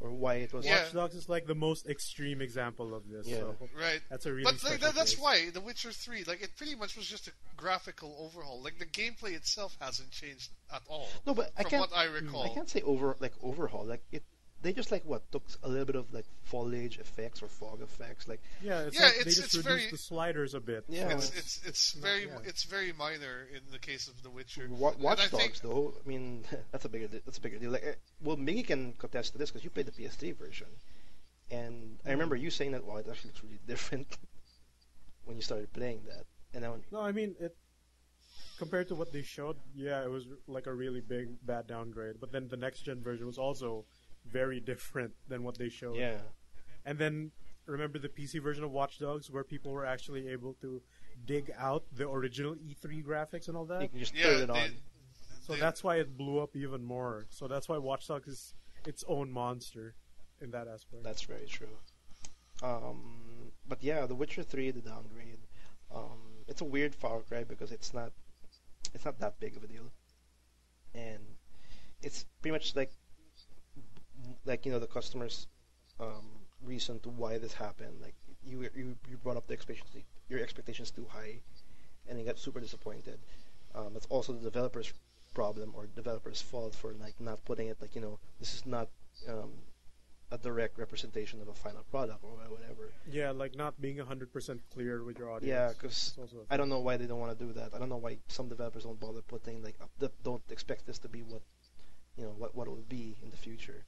or why it was. Yeah. Watch Dogs is like the most extreme example of this. Yeah. So Right. that's a really But special that's case. why The Witcher 3, like, it pretty much was just a graphical overhaul. Like, the gameplay itself hasn't changed at all. No, but I from can't. what I recall. I can't say overhaul. Like it. They just took a little bit of like foliage effects or fog effects. Like Yeah, it's Yeah, like they it's- just it's reduced very- the sliders a bit. Yeah. So It's very minor in the case of The Witcher. Watch And I Dogs, think- though. I mean, that's a bigger deal. Like, well, Miggy can contest to this because you played the PS3 version, and I remember you saying that. Well, it actually looks really different when you started playing that. And then, No, I mean it. Compared to what they showed, yeah, it was like a really big bad downgrade. But then the next gen version was also very different than what they showed. yeah, And then remember the PC version of Watch Dogs where people were actually able to dig out the original E3 graphics and all you that. can just Yeah, turn it on. So that's why it blew up even more. So that's why Watch Dogs is its own monster in that aspect. That's very true. But yeah, The Witcher 3, the downgrade. It's a weird far cry because it's not that big of a deal, and it's pretty much like the customer's reason to why this happened. Like you brought up your expectations too high, and you got super disappointed. It's also the developer's problem or developer's fault for like not putting it this is not a direct representation of a final product or whatever. Yeah, like not being 100% clear with your audience. Yeah, because It's also a I don't know why they don't want to do that. I don't know why some developers don't bother putting don't expect this to be what what it will be in the future.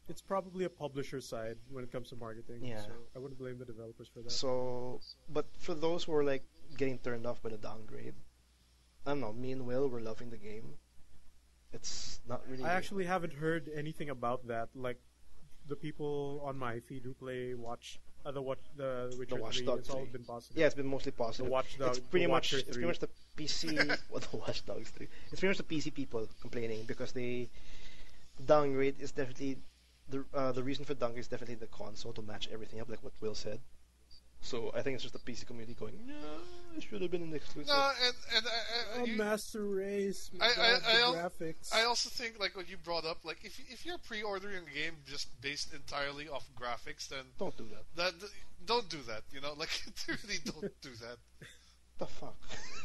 It's probably a publisher side when it comes to marketing. Yeah. So I wouldn't blame the developers for that. So, but for those who are like getting turned off by the downgrade, I don't know. Me and Will were loving the game. It's not really. I actually haven't heard anything about that. Like the people on my feed who play the Witcher the 3, Watchdog it's all 3. been positive. Yeah, it's been mostly positive. The Watchdog- It's pretty the much Watcher it's 3. pretty much the PC. Well, the Watch Dogs 3. It's pretty much the PC people complaining because the downgrade is definitely the reason for downgrade is definitely the console to match everything up, like what Will said. So I think it's just the PC community going, no, it should have been an exclusive. No, and Oh, Master Race. my I- God, I the al- graphics. I also think, like what you brought up, like if you're pre-ordering a game just based entirely off graphics, then Don't do that. don't do that. Like really don't do that. The fuck.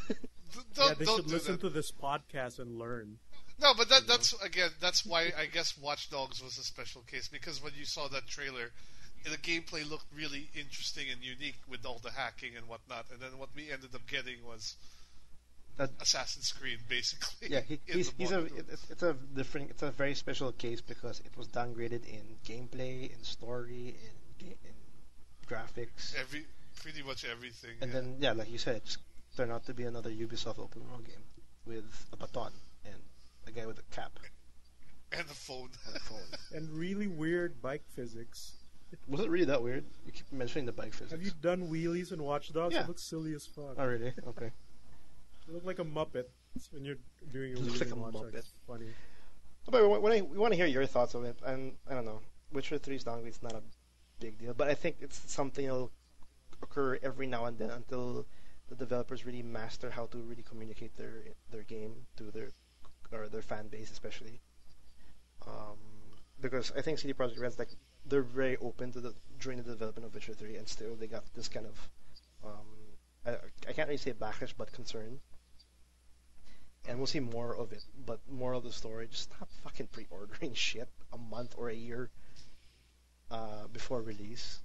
Yeah, they Don't should do listen that. to this podcast and learn. No, but that's why I guess Watch Dogs was a special case, because when you saw that trailer, the gameplay looked really interesting and unique with all the hacking and whatnot, and then what we ended up getting was Assassin's Creed, basically. Yeah, in the he's a model. it's a very special case because it was downgraded in gameplay, in story, in graphics, Pretty much everything. and yeah. then like you said, it just turned out to be another Ubisoft open world game with a baton and a guy with a cap And the phone. and a phone. And really weird bike physics. Was it really that weird? You keep mentioning the bike physics. Have you done wheelies in Watch Dogs? Yeah. It looks silly as fuck. Oh really? Okay. You look like a Muppet when you're doing a Looks wheelie like in a Watch Dogs. Muppet. It's funny. But we want to hear your thoughts on it, and I don't know. Witcher 3's downgrade is not a big deal, but I think it's something that'll occur every now and then until the developers really master how to really communicate their game to their fan base, especially. Because I think CD Projekt Red's like they're very open to during the development of Witcher 3, and still they got this kind of I can't really say backlash, but concern. And we'll see more of it, but more of the story. Just stop fucking pre-ordering shit a month or a year before release.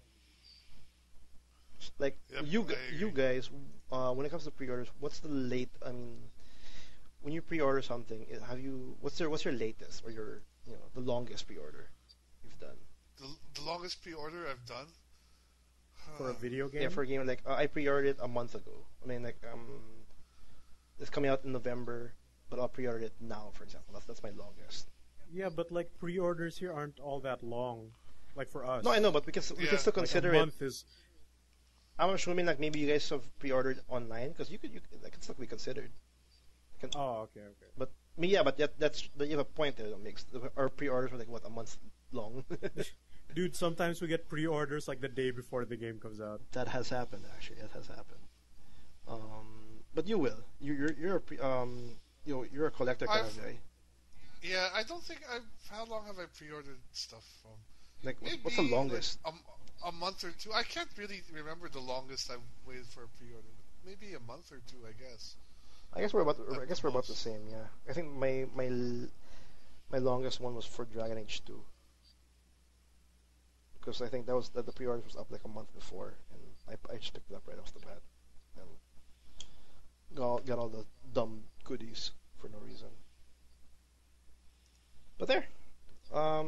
Like Yep, you guys, when it comes to pre-orders, what's the late? I mean, when you pre-order something, what's your latest or your the longest pre-order you've done? The longest pre-order I've done For a video game? Yeah, for a game like I pre-ordered it a month ago. I mean, like it's coming out in November, but I'll pre-order it now, for example. That's my longest. Yeah, but like pre-orders here aren't all that long. Like for us. No, I know, but we can still like consider a month is. I'm assuming like maybe you guys have pre-ordered online because you that can still be considered. Oh, okay. But but you have a point there. That makes our pre-orders were like what, a month long. Dude, sometimes we get pre-orders like the day before the game comes out. That has happened, actually. That has happened. But you will. You're a collector kind of guy. Yeah, I don't think how long have I pre-ordered stuff from? Like, Maybe what's the longest? Like a month or two. I can't really remember the longest I've waited for a pre-order. Maybe a month or two, I guess. I guess we're about the same. Yeah, I think my longest one was for Dragon Age 2. Because I think the pre-order was up like a month before, and I just picked it up right off the bat, and got all the dumb goodies for no reason. But there, I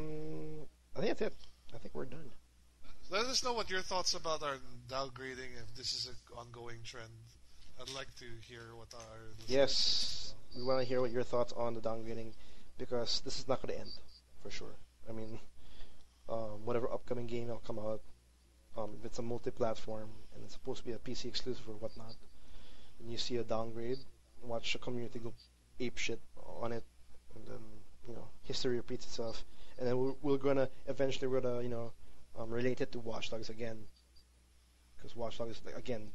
think that's it. I think we're done. Let us know what your thoughts about our downgrading, if this is an ongoing trend. I'd like to hear what our listeners Yes, think. we want to hear what your thoughts on the downgrading, because this is not going to end for sure. I mean, whatever upcoming game will come out, if it's a multi-platform and it's supposed to be a PC exclusive or whatnot, and you see a downgrade, watch the community go ape shit on it, and then history repeats itself, and then we're gonna relate it to Watch Dogs again, because Watch Dogs is like, again,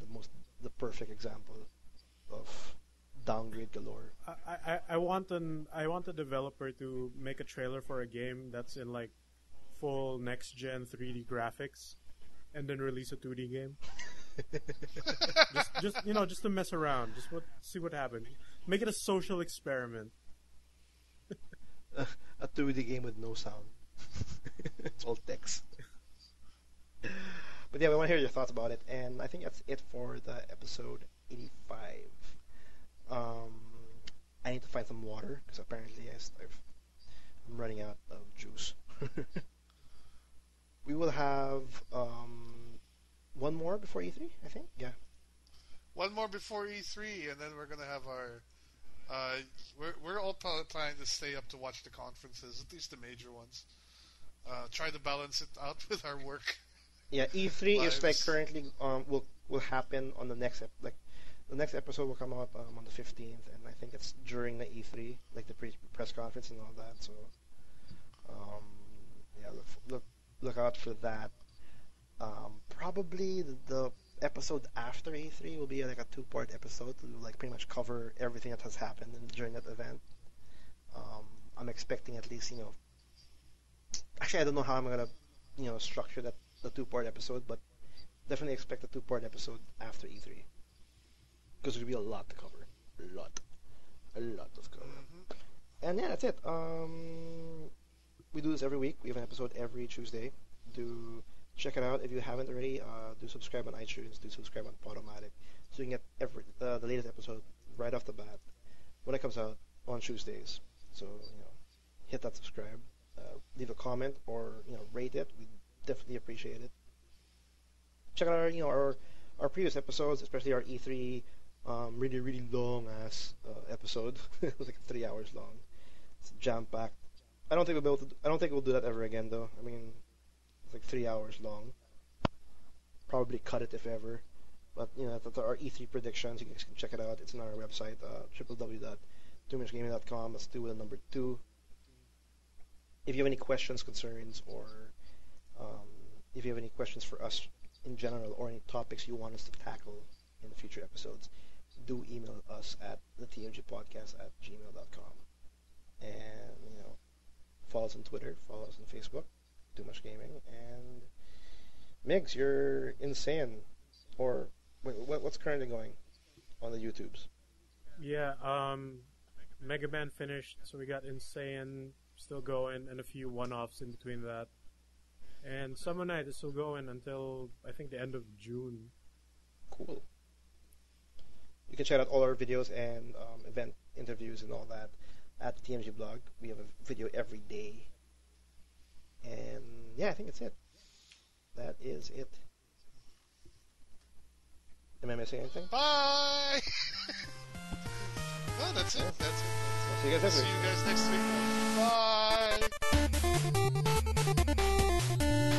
the perfect example of downgrade galore. I want the developer to make a trailer for a game that's in like full next gen 3D graphics, and then release a 2D game. just to mess around, see what happens. Make it a social experiment. A 2D game with no sound. It's all text. But yeah, we want to hear your thoughts about it, and I think that's it for the episode 85. I need to find some water because apparently I'm running out of juice. We will have one more before E3, I think. Yeah. One more before E3, and then we're gonna have our. We're all planning to stay up to watch the conferences, at least the major ones. Try to balance it out with our work. Yeah, E3 lives. is like currently will happen on the next the next episode will come out on the 15th, and I think it's during the E3, like the press conference and all that. So yeah, look out for that. Probably the episode after E3 will be like a 2-part episode to like pretty much cover everything that has happened during that event. I'm expecting at least actually I don't know how I'm gonna structure the 2-part episode, but definitely expect a 2-part episode after E3 because there'll be a lot to cover, a lot to cover. Mm-hmm. And yeah, that's it. We do this every week. We have an episode every Tuesday. Do check it out if you haven't already. Do subscribe on iTunes. Do subscribe on Podomatic, so you can get the latest episode right off the bat when it comes out on Tuesdays. So hit that subscribe, leave a comment, or rate it. We definitely appreciate it. Check out our previous episodes, especially our E3 really really long ass episode. It was like 3 hours long. It's jam packed. I don't think we'll do that ever again, though. I mean, it's like 3 hours long. Probably cut it if ever. But that's our E3 predictions. You guys can check it out. It's on our website, www.toomuchgaming.com. Let's do with the number 2. If you have any questions, concerns, or if you have any questions for us in general, or any topics you want us to tackle in future episodes, do email us at the tmgpodcast@gmail.com. And, follow us on Twitter, follow us on Facebook, Too Much Gaming, and Migs, you're insane. Or, what's currently going on the YouTubes? Yeah, Mega Man finished, so we got Insane still going, and a few one-offs in between that. And Summer Night is still going until, I think, the end of June. Cool. You can check out all our videos and event interviews and all that at the TMG blog. We have a video every day. And yeah, I think that's it. That is it. Am I missing anything? Bye! No, that's it. That's it. See you guys next week. See you guys next week. Bye!